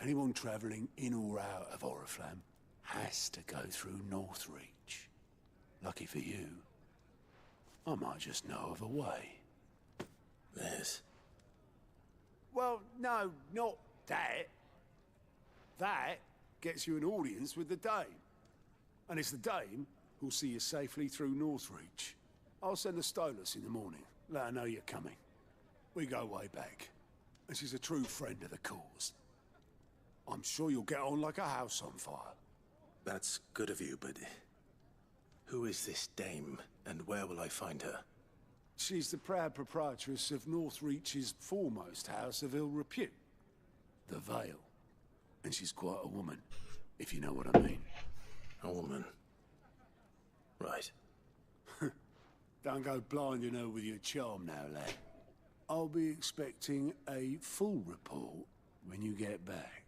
Speaker 18: Anyone travelling in or out of Oriflamme has to go through Northreach. Lucky for you, I might just know of a way.
Speaker 11: This?
Speaker 18: Well, no, not that. That gets you an audience with the Dame. And it's the Dame who'll see you safely through Northreach. I'll send the Stolas in the morning. Let her know you're coming. We go way back, and she's a true friend of the cause. I'm sure you'll get on like a house on fire.
Speaker 11: That's good of you, but who is this dame, and where will I find her?
Speaker 18: She's the proud proprietress of Northreach's foremost house of ill repute, the Vale. And she's quite a woman, if you know what I mean.
Speaker 11: A woman? Right.
Speaker 18: Don't go blinding her with your charm now, lad. I'll be expecting a full report when you get back.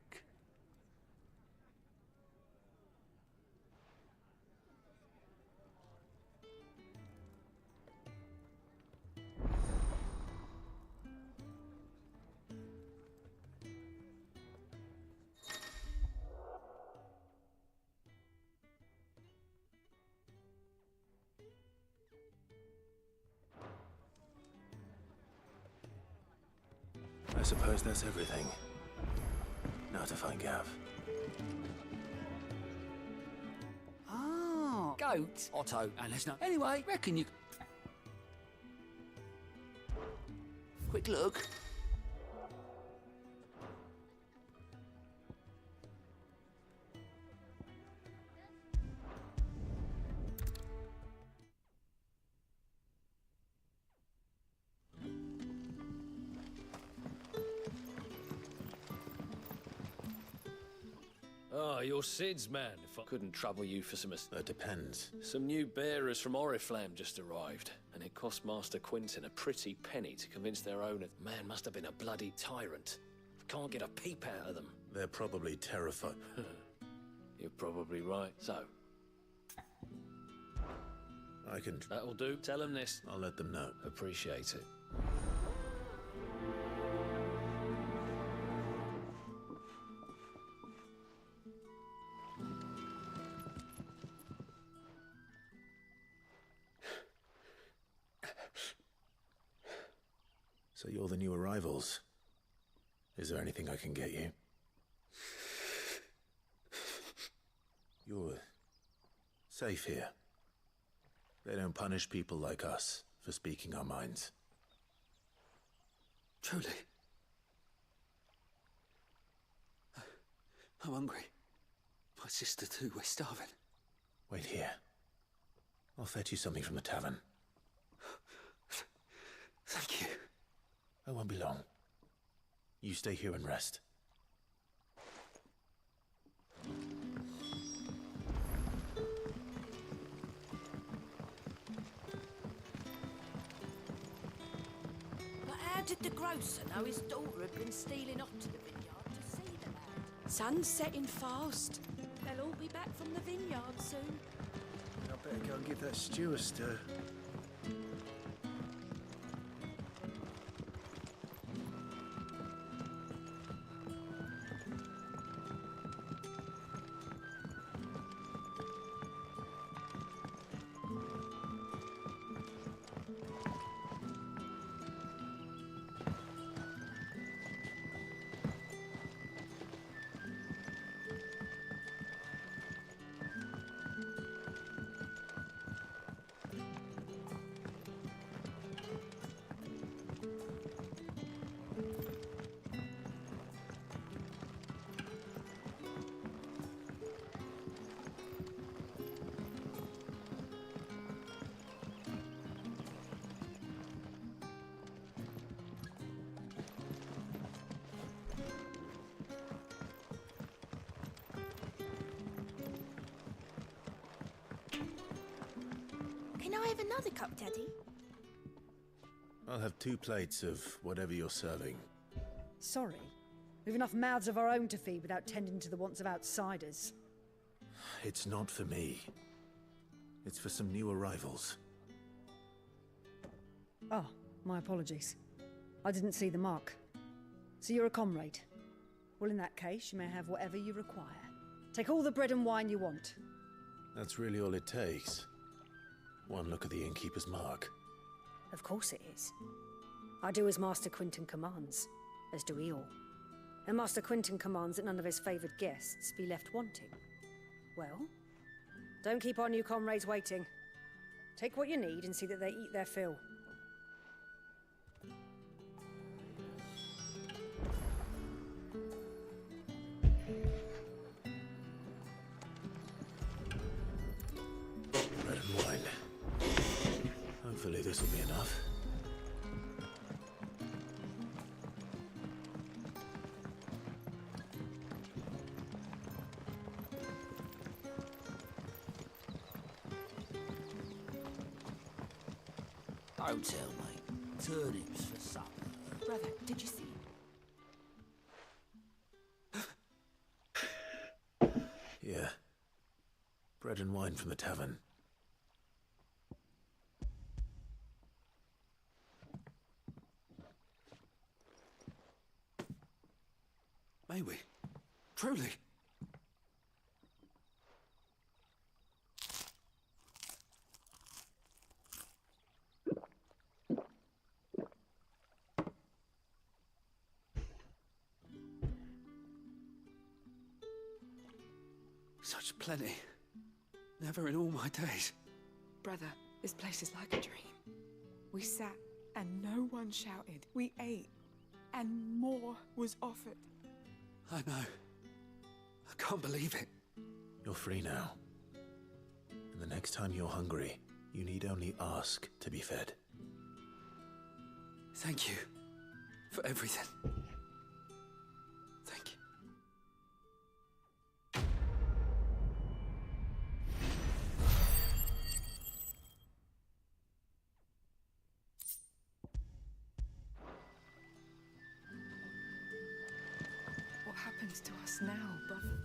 Speaker 11: I suppose that's everything. Now to find Gav.
Speaker 12: Ah, goat, Otto, and there's no... Anyway, reckon you... Quick look.
Speaker 7: Oh, you're Sid's man, if I couldn't trouble you for some...
Speaker 11: That depends.
Speaker 7: Some new bearers from Oriflamme just arrived, and it cost Master Quinton a pretty penny to convince their owner. Man must have been a bloody tyrant. Can't get a peep out of them.
Speaker 11: They're probably terrified.
Speaker 7: You're probably right. So...
Speaker 11: I can...
Speaker 7: That'll do. Tell them this.
Speaker 11: I'll let them know.
Speaker 7: Appreciate it.
Speaker 11: So you're the new arrivals. Is there anything I can get you? You're safe here. They don't punish people like us for speaking our minds.
Speaker 2: Truly. I'm hungry. My sister too, we're starving.
Speaker 11: Wait here. I'll fetch you something from the tavern.
Speaker 2: Thank you.
Speaker 11: I won't be long. You stay here and rest.
Speaker 23: But how did the grocer know his daughter had been stealing off to the vineyard to see the lad?
Speaker 1: Sun's setting fast. They'll all be back from the vineyard soon.
Speaker 22: I better go and give that stew a stir.
Speaker 6: Can I have another cup, Daddy?
Speaker 11: I'll have 2 plates of whatever you're serving.
Speaker 9: Sorry. We've enough mouths of our own to feed without tending to the wants of outsiders.
Speaker 11: It's not for me. It's for some new arrivals.
Speaker 9: Oh, my apologies. I didn't see the mark. So you're a comrade. Well, in that case, you may have whatever you require. Take all the bread and wine you want.
Speaker 11: That's really all it takes. One look at the innkeeper's mark.
Speaker 9: Of course it is. I do as Master Quinton commands, as do we all. And Master Quinton commands that none of his favoured guests be left wanting. Well, don't keep our new comrades waiting. Take what you need and see that they eat their fill.
Speaker 11: Hopefully this will be enough.
Speaker 23: Don't tell me. Turnips for supper.
Speaker 1: Brother, did you see?
Speaker 11: Yeah. Bread and wine from the tavern.
Speaker 2: May we? Truly? Such plenty. Never in all my days.
Speaker 1: Brother, this place is like a dream. We sat and no one shouted. We ate and more was offered.
Speaker 2: I know. I can't believe it.
Speaker 11: You're free now. And the next time you're hungry, you need only ask to be fed.
Speaker 2: Thank you for everything. Thank you.
Speaker 1: What happens to us now, brother?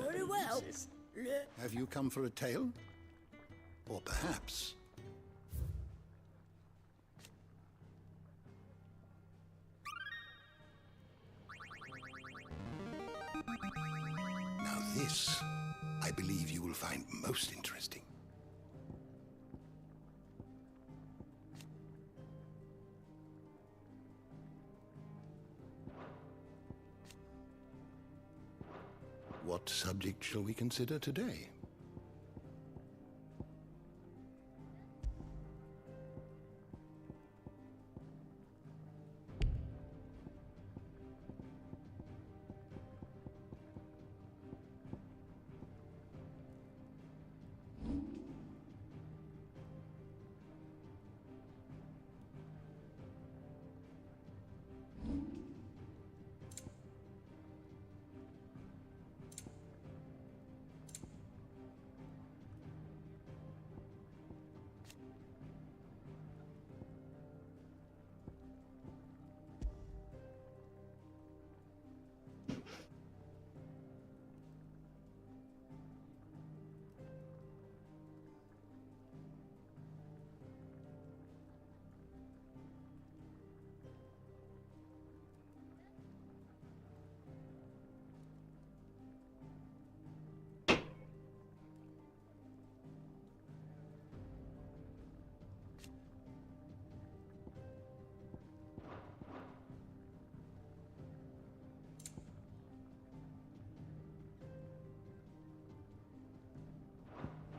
Speaker 23: Very well.
Speaker 15: Have you come for a tale? Or perhaps...
Speaker 13: Now this, I believe you will find most interesting. What subject shall we consider today?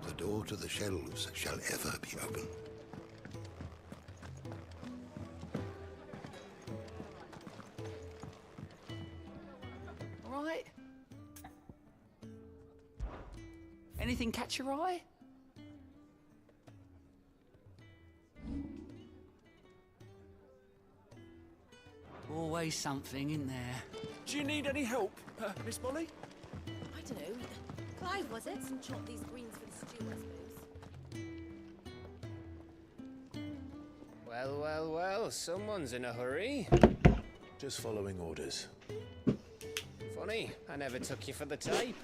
Speaker 13: The door to the shelves shall ever be open.
Speaker 12: All right. Anything catch your eye? Always something in there.
Speaker 2: Do you need any help, Miss Molly?
Speaker 6: I don't know. Clive, was it? And chop these greens for the stew, I suppose.
Speaker 19: Well, well, well, someone's in a hurry.
Speaker 11: Just following orders.
Speaker 19: Funny, I never took you for the type.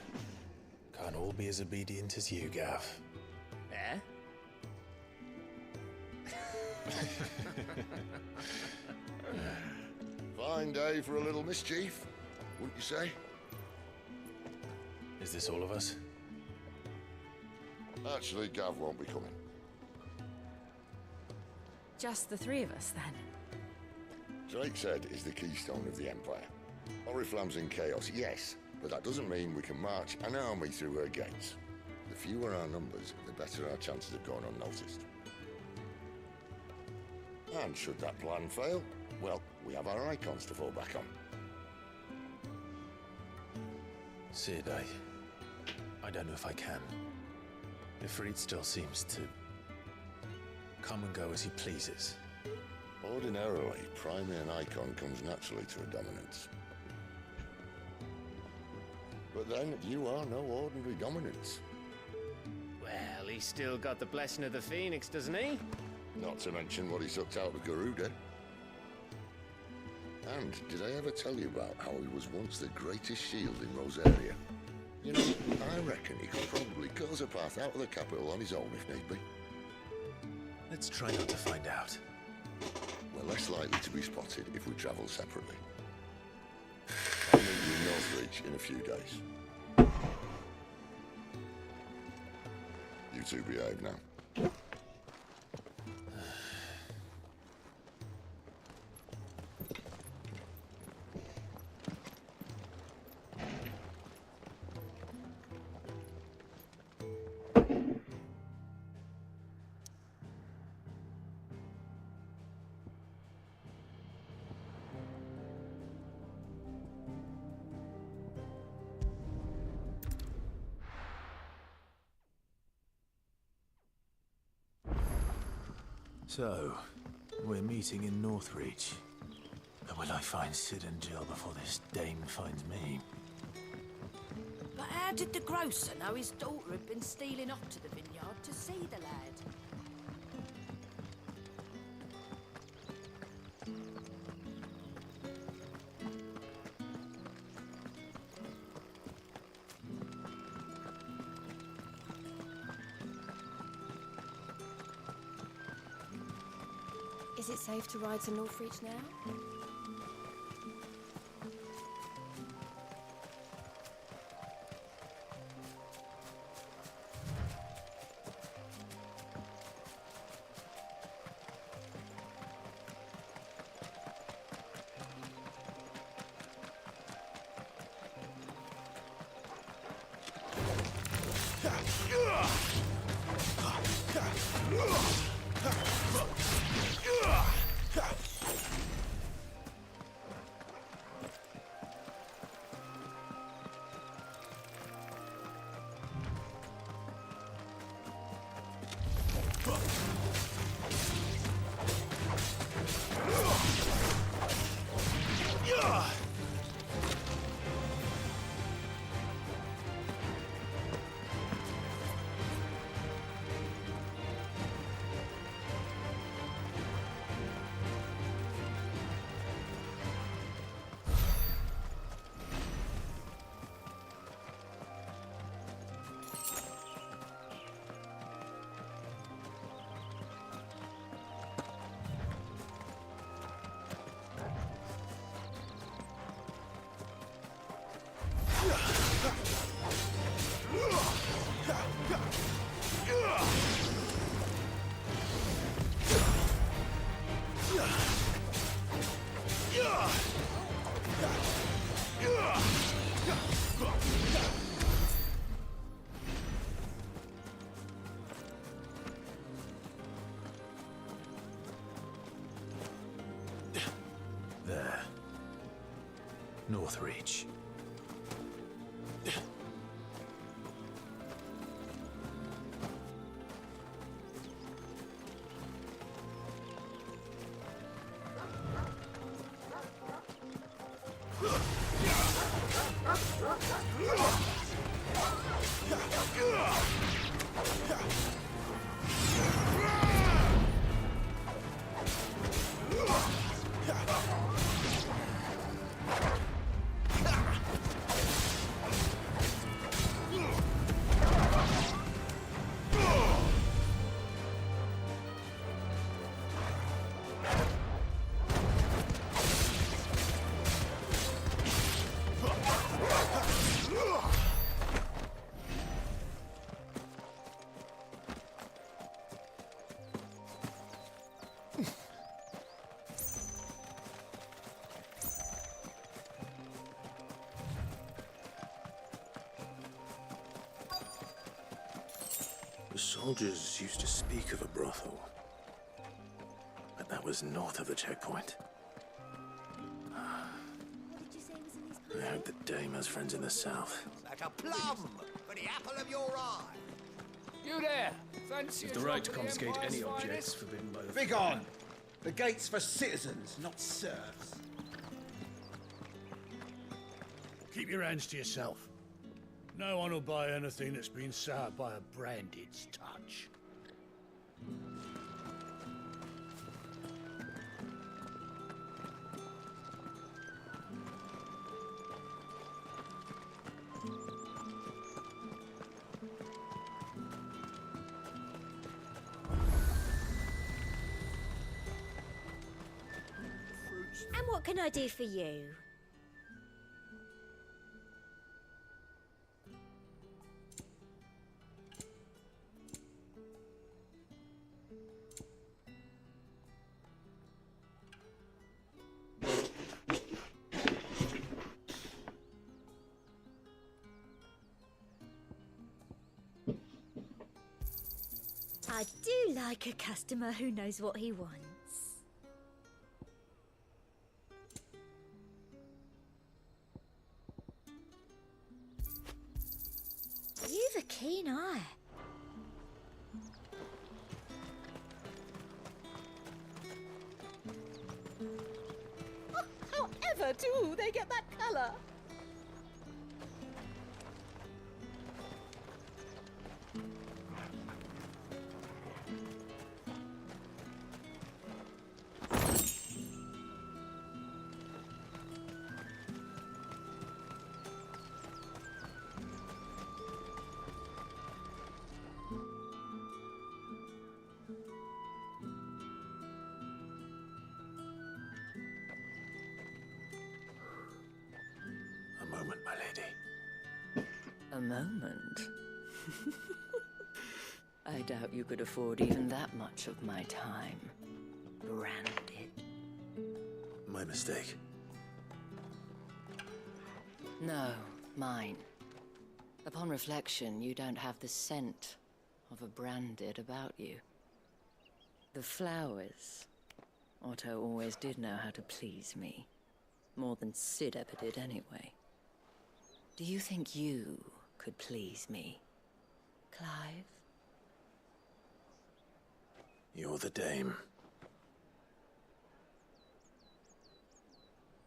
Speaker 11: Can't all be as obedient as you, Gav.
Speaker 19: Eh?
Speaker 13: Fine day for a little mischief, wouldn't you say?
Speaker 11: Is this all of us?
Speaker 13: Actually, Gav won't be coming.
Speaker 6: Just the three of us, then.
Speaker 13: Drake's Head is the keystone of the Empire. Oriflamme's in chaos, yes, but that doesn't mean we can march an army through her gates. The fewer our numbers, the better our chances of going unnoticed. And should that plan fail, well, we have our icons to fall back on.
Speaker 11: Sid, I don't know if I can. Ifrit still seems to come and go as he pleases.
Speaker 13: Ordinarily, priming an icon comes naturally to a dominance. But then, you are no ordinary dominance.
Speaker 19: Well, he's still got the blessing of the Phoenix, doesn't he?
Speaker 13: Not to mention what he sucked out of Garuda. And did I ever tell you about how he was once the greatest shield in Rosaria? You know, I reckon he could probably cause a path out of the capital on his own if need be.
Speaker 11: Let's try not to find out.
Speaker 13: We're less likely to be spotted if we travel separately. I'll meet you in Northreach in a few days. You two behave now.
Speaker 11: So, we're meeting in Northreach. But will I find Sid and Jill before this dame finds me?
Speaker 23: But how did the grocer know his daughter had been stealing off to the vineyard to see the lad?
Speaker 6: Is it safe to ride to Northreach now?
Speaker 11: There. Northreach. Soldiers used to speak of a brothel, but that was north of the checkpoint. I hope the dame has friends in the south.
Speaker 3: Like a plum for the apple of your eye.
Speaker 12: You there! Fancy
Speaker 7: You've the right to confiscate any objects forbidden by the...
Speaker 3: Begone! The gate's for citizens, not serfs.
Speaker 8: Keep your hands to yourself. No one will buy anything that's been soured by a branded's touch.
Speaker 20: And what can I do for you? I do like a customer who knows what he wants. You've a keen eye.
Speaker 16: However do they get that colour?
Speaker 11: A moment, my lady.
Speaker 23: A moment? I doubt you could afford even that much of my time. Branded.
Speaker 11: My mistake.
Speaker 23: No, mine. Upon reflection, you don't have the scent of a branded about you. The flowers. Otto always did know how to please me. More than Sid ever did anyway. Do you think you could please me, Clive?
Speaker 11: You're the dame.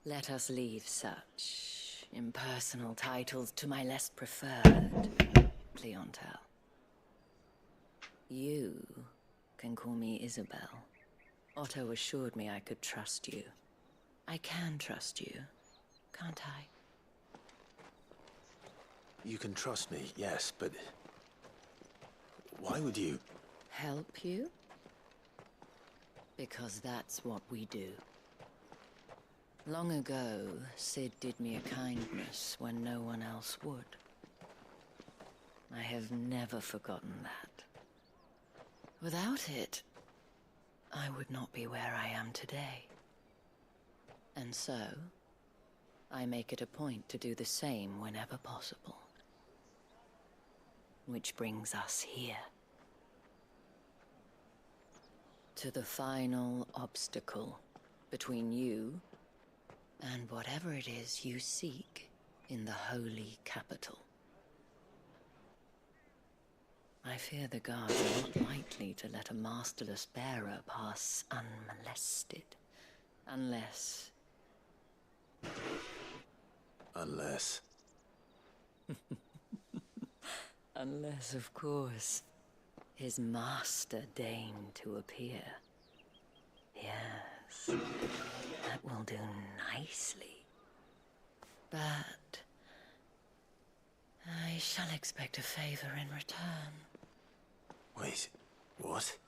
Speaker 23: Let us leave such impersonal titles to my less preferred clientele. You can call me Isabel. Otto assured me I could trust you. I can trust you, can't I?
Speaker 11: You can trust me, yes, but... why would you...
Speaker 23: Help you? Because that's what we do. Long ago, Sid did me a kindness when no one else would. I have never forgotten that. Without it, I would not be where I am today. And so, I make it a point to do the same whenever possible. Which brings us here. To the final obstacle between you and whatever it is you seek in the holy capital. I fear the guards are not likely to let a masterless bearer pass unmolested. Unless...
Speaker 11: Unless...
Speaker 23: Unless, of course, his master deigned to appear. Yes, that will do nicely. But I shall expect a favor in return.
Speaker 11: Wait, what?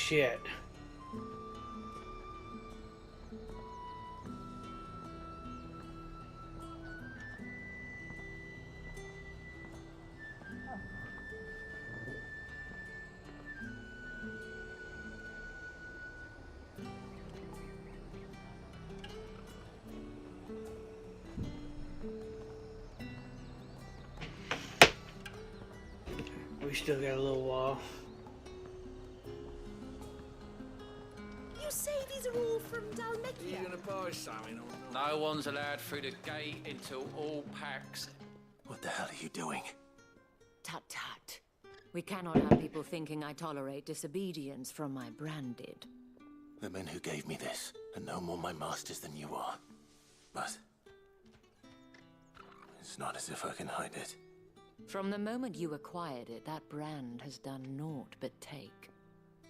Speaker 5: shit. We still got a little while.
Speaker 16: You say these are all from Dalmekia?
Speaker 12: You gonna buy something or not? No one's allowed through the gate until all packs.
Speaker 11: What the hell are you doing?
Speaker 23: Tut tut. We cannot have people thinking I tolerate disobedience from my branded.
Speaker 11: The men who gave me this are no more my masters than you are. But it's not as if I can hide it.
Speaker 23: From the moment you acquired it, that brand has done naught but take.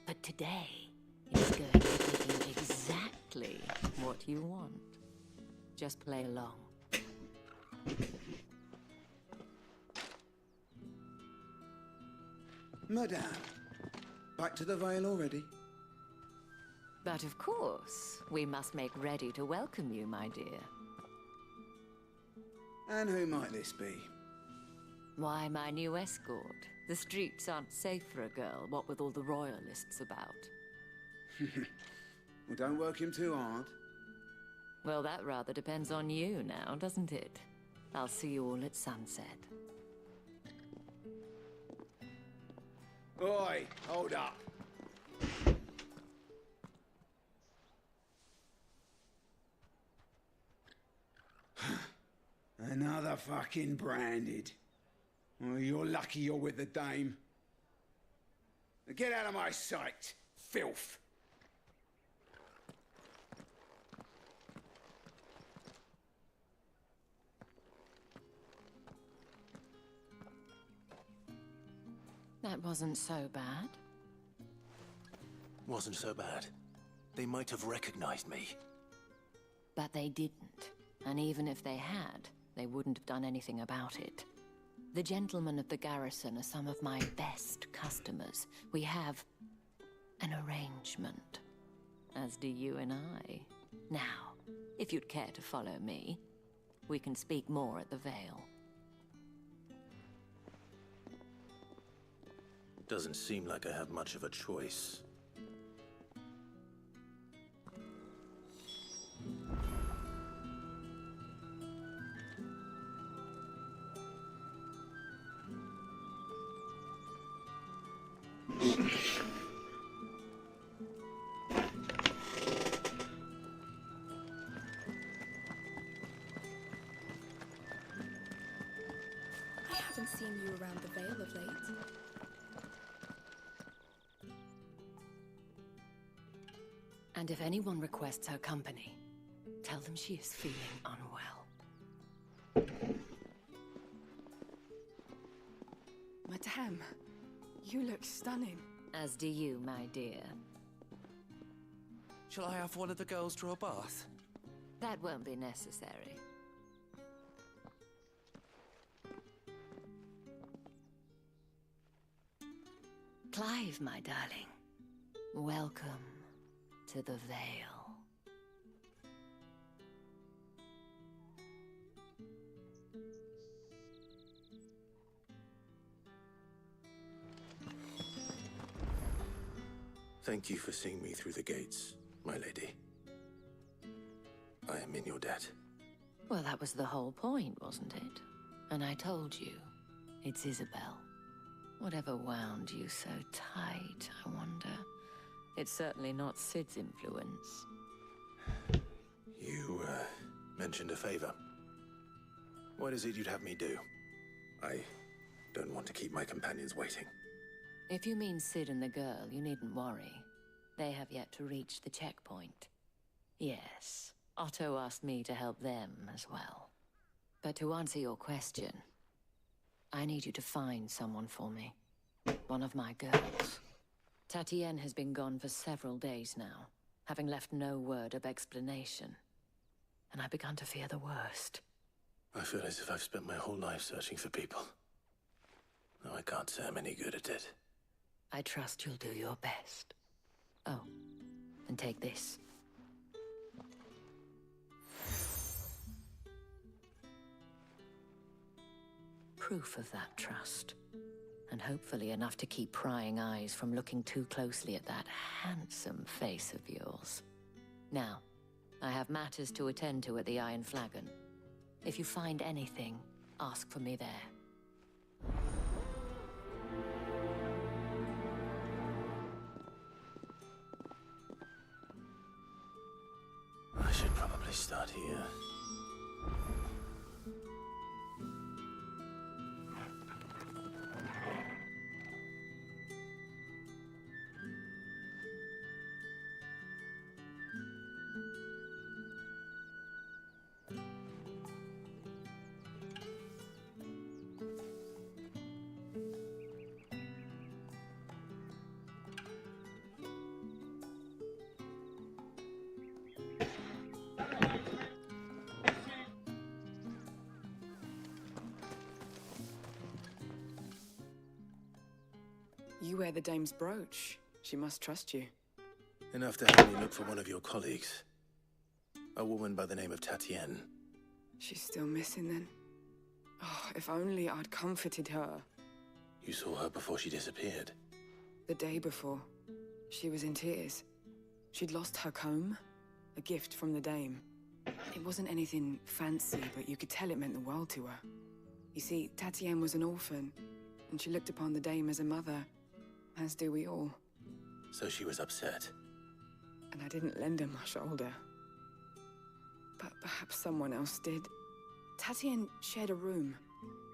Speaker 23: But today, it's going to give you exactly what you want. Just play along.
Speaker 3: Madame, back to the Vale already?
Speaker 23: But of course, we must make ready to welcome you, my dear.
Speaker 3: And who might this be?
Speaker 23: Why, my new escort. The streets aren't safe for a girl, what with all the royalists about.
Speaker 3: Well, don't work him too hard.
Speaker 23: Well, that rather depends on you now, doesn't it? I'll see you all at sunset.
Speaker 3: Oi, hold up. Another fucking branded. Well, you're lucky you're with the dame. Now get out of my sight, filth.
Speaker 23: That wasn't so bad.
Speaker 11: Wasn't so bad. They might have recognized me.
Speaker 23: But they didn't. And even if they had, they wouldn't have done anything about it. The gentlemen of the garrison are some of my best customers. We have an arrangement, as do you and I. Now, if you'd care to follow me, we can speak more at the Vale.
Speaker 11: Doesn't seem like I have much of a choice.
Speaker 1: I haven't seen you around the Vale of late.
Speaker 23: And if anyone requests her company, tell them she is feeling unwell.
Speaker 1: Madame, you look stunning.
Speaker 23: As do you, my dear.
Speaker 2: Shall I have one of the girls draw a bath?
Speaker 23: That won't be necessary. Clive, my darling. Welcome to the Vale.
Speaker 11: Thank you for seeing me through the gates, my lady. I am in your debt.
Speaker 23: Well, that was the whole point, wasn't it? And I told you, it's Isabel. Whatever wound you so tight, I wonder. It's certainly not Sid's influence.
Speaker 11: You, mentioned a favor. What is it you'd have me do? I don't want to keep my companions waiting.
Speaker 23: If you mean Sid and the girl, you needn't worry. They have yet to reach the checkpoint. Yes, Otto asked me to help them as well. But to answer your question, I need you to find someone for me. One of my girls. Tatienne has been gone for several days now, having left no word of explanation. And I've begun to fear the worst.
Speaker 11: I feel as if I've spent my whole life searching for people. No, I can't say I'm any good at it.
Speaker 23: I trust you'll do your best. Oh, and take this. Proof of that trust. And hopefully enough to keep prying eyes from looking too closely at that handsome face of yours. Now, I have matters to attend to at the Iron Flagon. If you find anything, ask for me there.
Speaker 11: I should probably start here.
Speaker 1: You wear the dame's brooch. She must trust you.
Speaker 11: Enough to have me look for one of your colleagues. A woman by the name of Tatienne.
Speaker 1: She's still missing then. Oh, if only I'd comforted her.
Speaker 11: You saw her before she disappeared.
Speaker 1: The day before, she was in tears. She'd lost her comb, a gift from the dame. It wasn't anything fancy, but you could tell it meant the world to her. You see, Tatienne was an orphan, and she looked upon the dame as a mother, as do we all.
Speaker 11: So she was upset.
Speaker 1: And I didn't lend her my shoulder. But perhaps someone else did. Tatienne shared a room.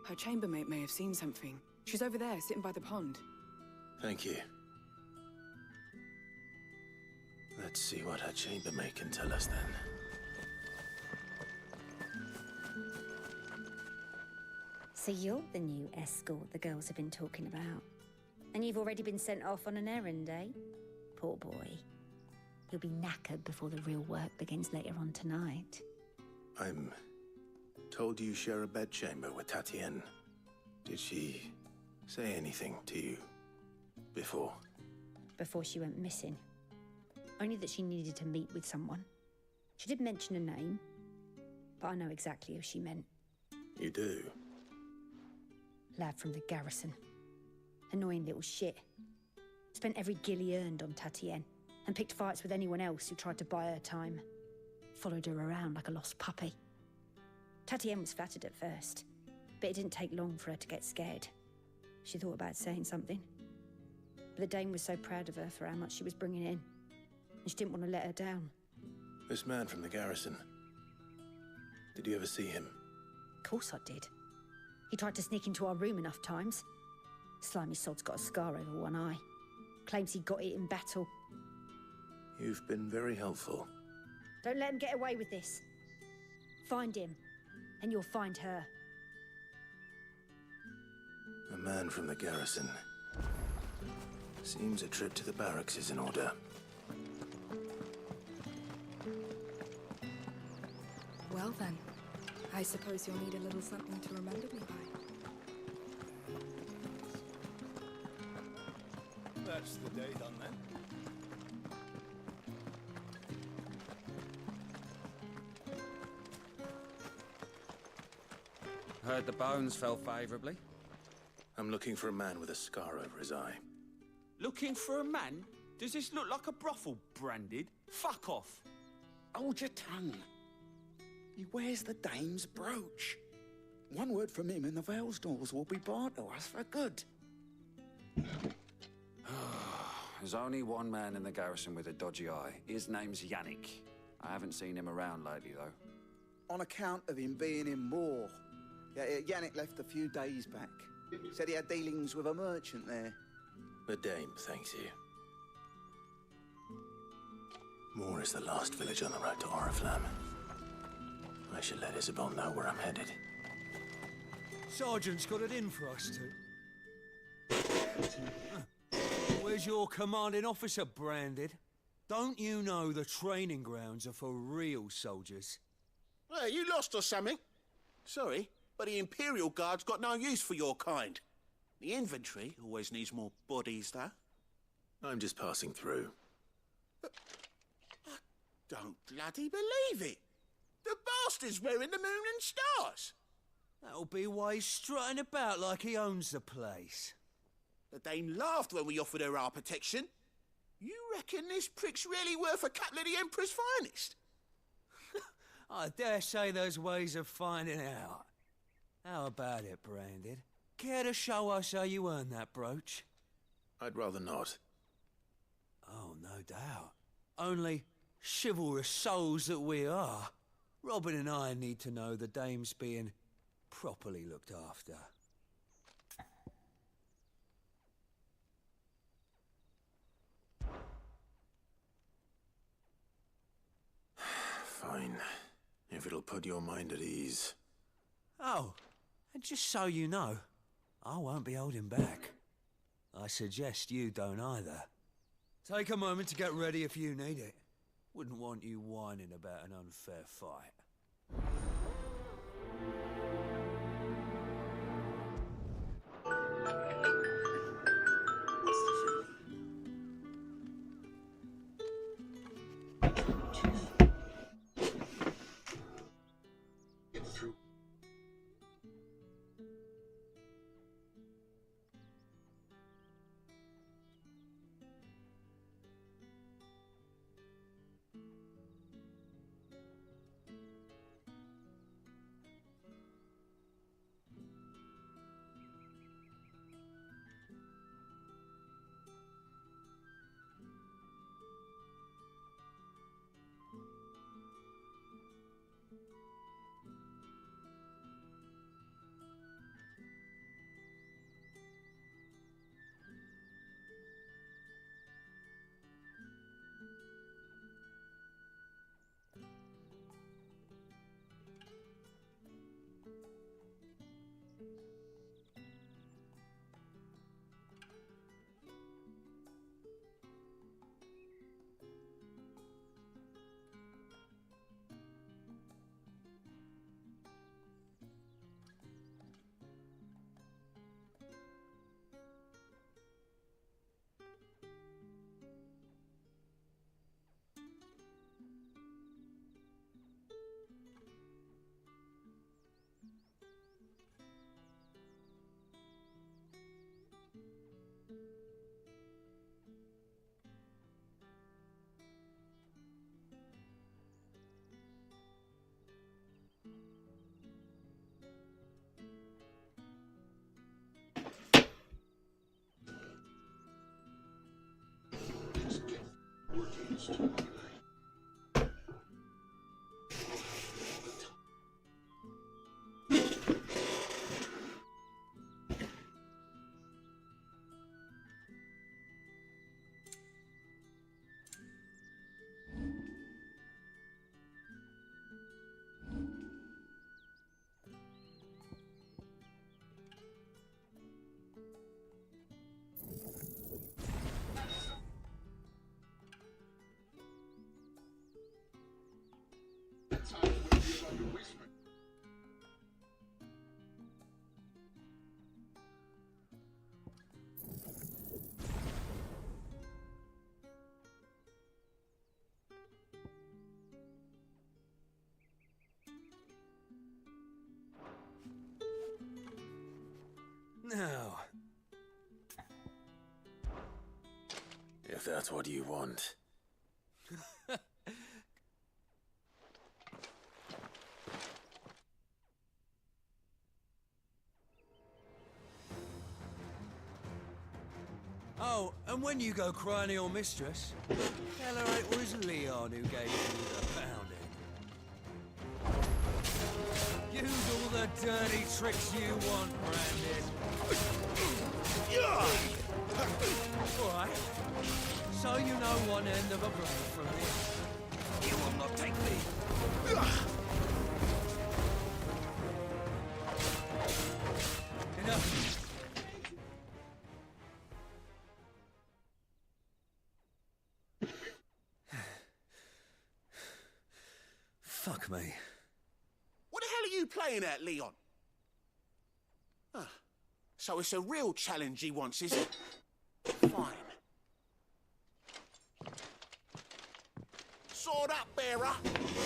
Speaker 1: Her chambermaid may have seen something. She's over there, sitting by the pond.
Speaker 11: Thank you. Let's see what her chambermaid can tell us then.
Speaker 9: So you're the new escort the girls have been talking about. And you've already been sent off on an errand, eh? Poor boy. He'll be knackered before the real work begins later on tonight.
Speaker 11: I'm told you share a bedchamber with Tatienne. Did she say anything to you before?
Speaker 9: Before she went missing. Only that she needed to meet with someone. She did mention a name, but I know exactly who she meant.
Speaker 11: You do?
Speaker 9: Lad from the garrison. Annoying little shit. Spent every gil he earned on Tatienne, and picked fights with anyone else who tried to buy her time. Followed her around like a lost puppy. Tatienne was flattered at first, but it didn't take long for her to get scared. She thought about saying something. But the dame was so proud of her for how much she was bringing in, and she didn't want to let her down.
Speaker 11: This man from the garrison. Did you ever see him?
Speaker 9: Of course I did. He tried to sneak into our room enough times. Slimy sod's got a scar over one eye. Claims he got it in battle.
Speaker 11: You've been very helpful.
Speaker 9: Don't let him get away with this. Find him, and you'll find her.
Speaker 11: A man from the garrison. Seems a trip to the barracks is in order.
Speaker 1: Well then, I suppose you'll need a little something to remember me by.
Speaker 18: That's the day done then.
Speaker 2: Heard the bones fell favorably.
Speaker 11: I'm looking for a man with a scar over his eye.
Speaker 12: Looking for a man? Does this look like a brothel, Branded? Fuck off.
Speaker 3: Hold your tongue. He wears the dame's brooch. One word from him and the Velsdorls will be barred to us for good.
Speaker 2: There's only one man in the garrison with a dodgy eye. His name's Yannick. I haven't seen him around lately, though.
Speaker 3: On account of him being in war. Yeah, Yannick left a few days back. Said he had dealings with a merchant there.
Speaker 11: The dame thanks you. Moor is the last village on the road to Oriflamme. I should let Isabel know where I'm headed.
Speaker 5: Sergeant's got it in for us two. Where's your commanding officer, Branded? Don't you know the training grounds are for real soldiers?
Speaker 17: Well, you lost or something? Sorry, but the Imperial Guard's got no use for your kind. The infantry always needs more bodies, though.
Speaker 11: I'm just passing through.
Speaker 17: Don't bloody believe it. The bastard's wearing the moon and stars.
Speaker 5: That'll be why he's strutting about like he owns the place.
Speaker 17: The dame laughed when we offered her our protection. You reckon this prick's really worth a couple of the Emperor's finest?
Speaker 5: I dare say there's ways of finding out. How about it, Branded? Care to show us how you earned that brooch?
Speaker 11: I'd rather not.
Speaker 5: Oh, no doubt. Only chivalrous souls that we are, Robin and I need to know the dame's being properly looked after.
Speaker 11: Fine. If it'll put your mind at ease.
Speaker 5: Oh, and just so you know, I won't be holding back. I suggest you don't either. Take a moment to get ready if you need it. Wouldn't want you whining about an unfair fight. Now,
Speaker 11: If that's what you want.
Speaker 5: Oh, and when you go crying to your mistress, tell her it was Leon who gave you the pounding. Use all the dirty tricks you want, Brandon. Alright. So you know one end of a blade from this. You will not take me. Enough. Fuck me.
Speaker 17: What the hell are you playing at, Leon? Ah, so it's a real challenge he wants, is it? Fine. sword up, bearer.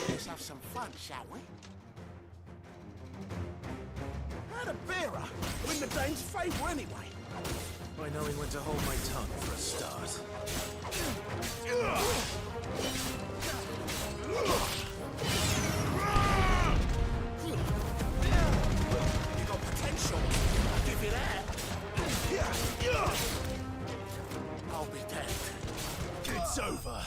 Speaker 17: Let's have some fun, shall we? How'd a bearer win the dame's favour anyway?
Speaker 11: By knowing when to hold my tongue for a start.
Speaker 17: You got potential. I'll give you that. I'll be damned.
Speaker 11: It's over.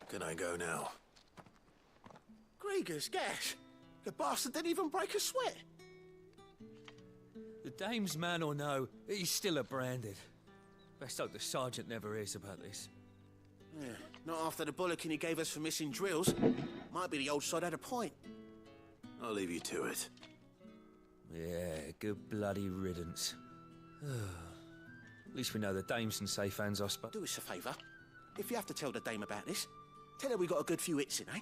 Speaker 11: Can I go now?
Speaker 17: Grieger's gas. The bastard didn't even break a sweat.
Speaker 5: The dame's man or no, he's still a branded. Best hope the sergeant never hears about this.
Speaker 17: Yeah, not after the bullocking he gave us for missing drills. Might be the old sod had a point.
Speaker 11: I'll leave you to it.
Speaker 5: Yeah, good bloody riddance. At least we know the dame's in safe hands, I suppose.
Speaker 17: Do us a favour. If you have to tell the dame about this, tell her we got a good few hits in, eh?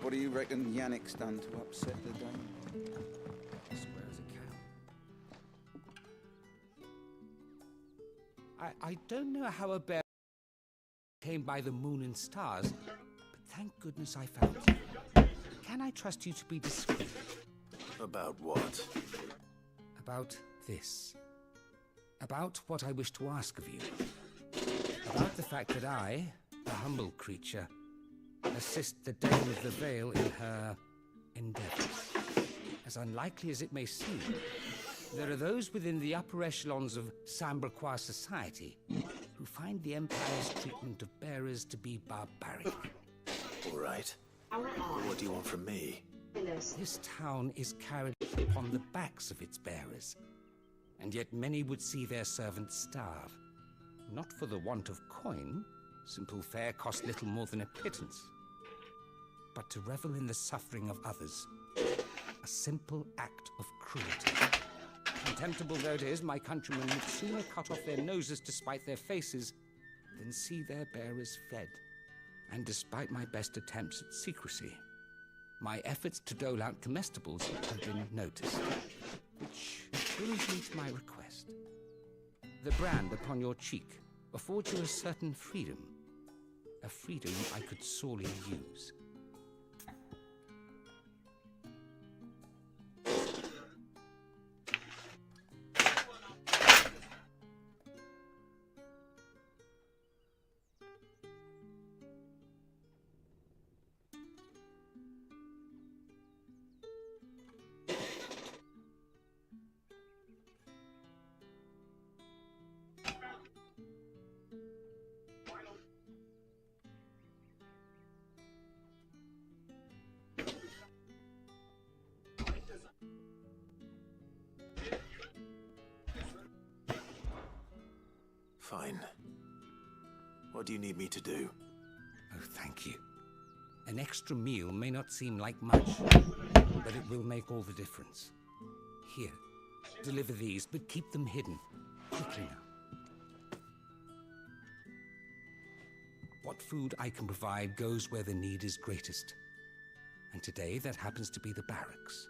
Speaker 3: What do you reckon Yannick's done to upset the dame?
Speaker 4: Square as a cow. I don't know how a bear came by the moon and stars, but thank goodness I found you. Can I trust you to be discreet?
Speaker 11: About what?
Speaker 4: About this. About what I wish to ask of you. About the fact that I, a humble creature, assist the Dame of the Vale in her endeavors. As unlikely as it may seem, there are those within the upper echelons of Sambraquois society who find the Empire's treatment of bearers to be barbaric.
Speaker 11: All right. What do you want from me?
Speaker 4: This town is carried upon the backs of its bearers, and yet many would see their servants starve. Not for the want of coin, simple fare costs little more than a pittance, but to revel in the suffering of others, a simple act of cruelty. Contemptible though it is, my countrymen would sooner cut off their noses to spite their faces than see their bearers fed. And despite my best attempts at secrecy, my efforts to dole out comestibles have been noticed, which brings me to my request. The brand upon your cheek affords you a certain freedom, a freedom I could sorely use.
Speaker 11: Fine. What do you need me to do?
Speaker 4: Oh, thank you. An extra meal may not seem like much, but it will make all the difference. Here, deliver these, but keep them hidden. Quickly now. What food I can provide goes where the need is greatest. And today, that happens to be the barracks.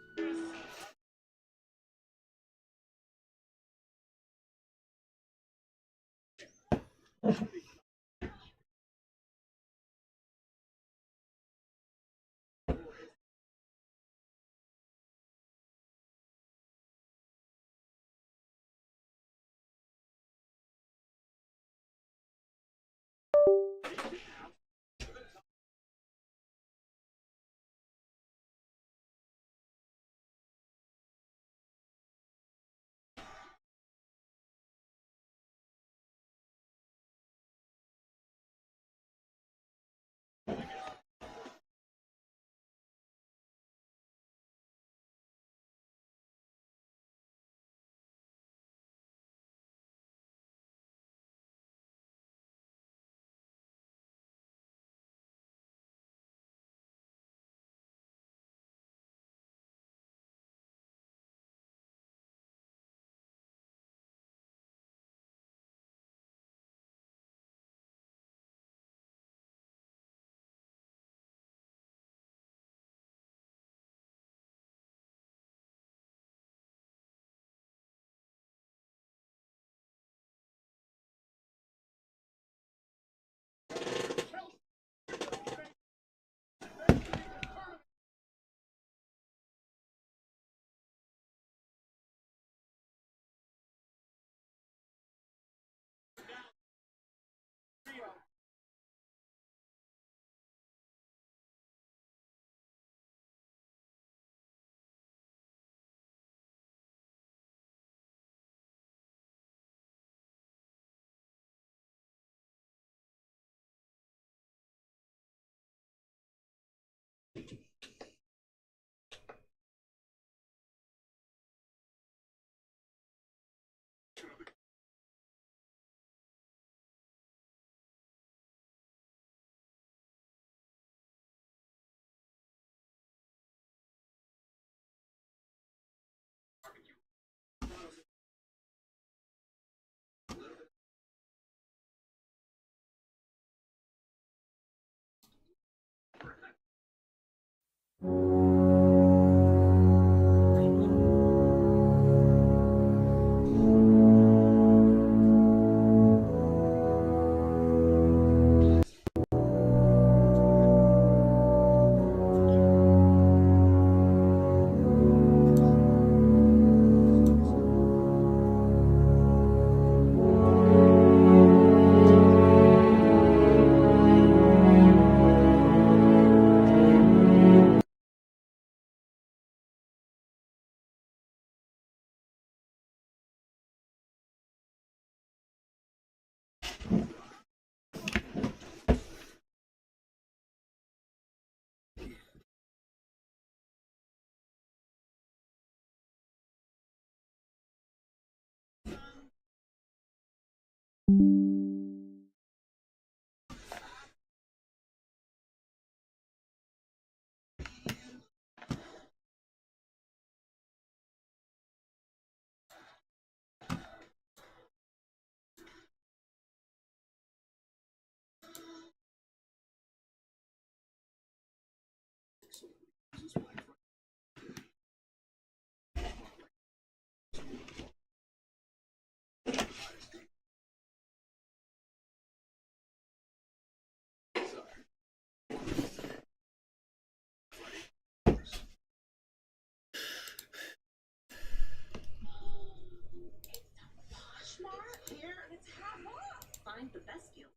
Speaker 10: Find the best deal.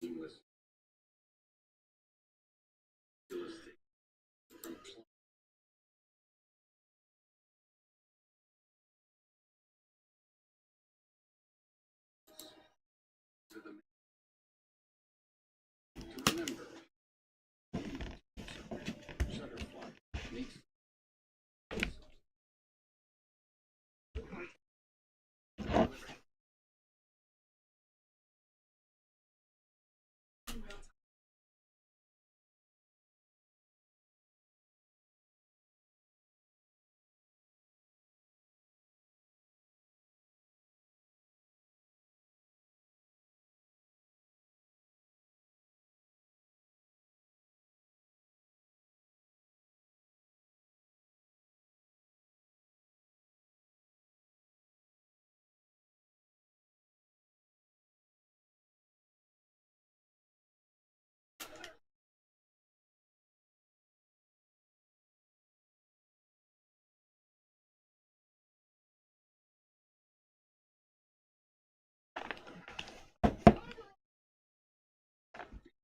Speaker 10: Seamless.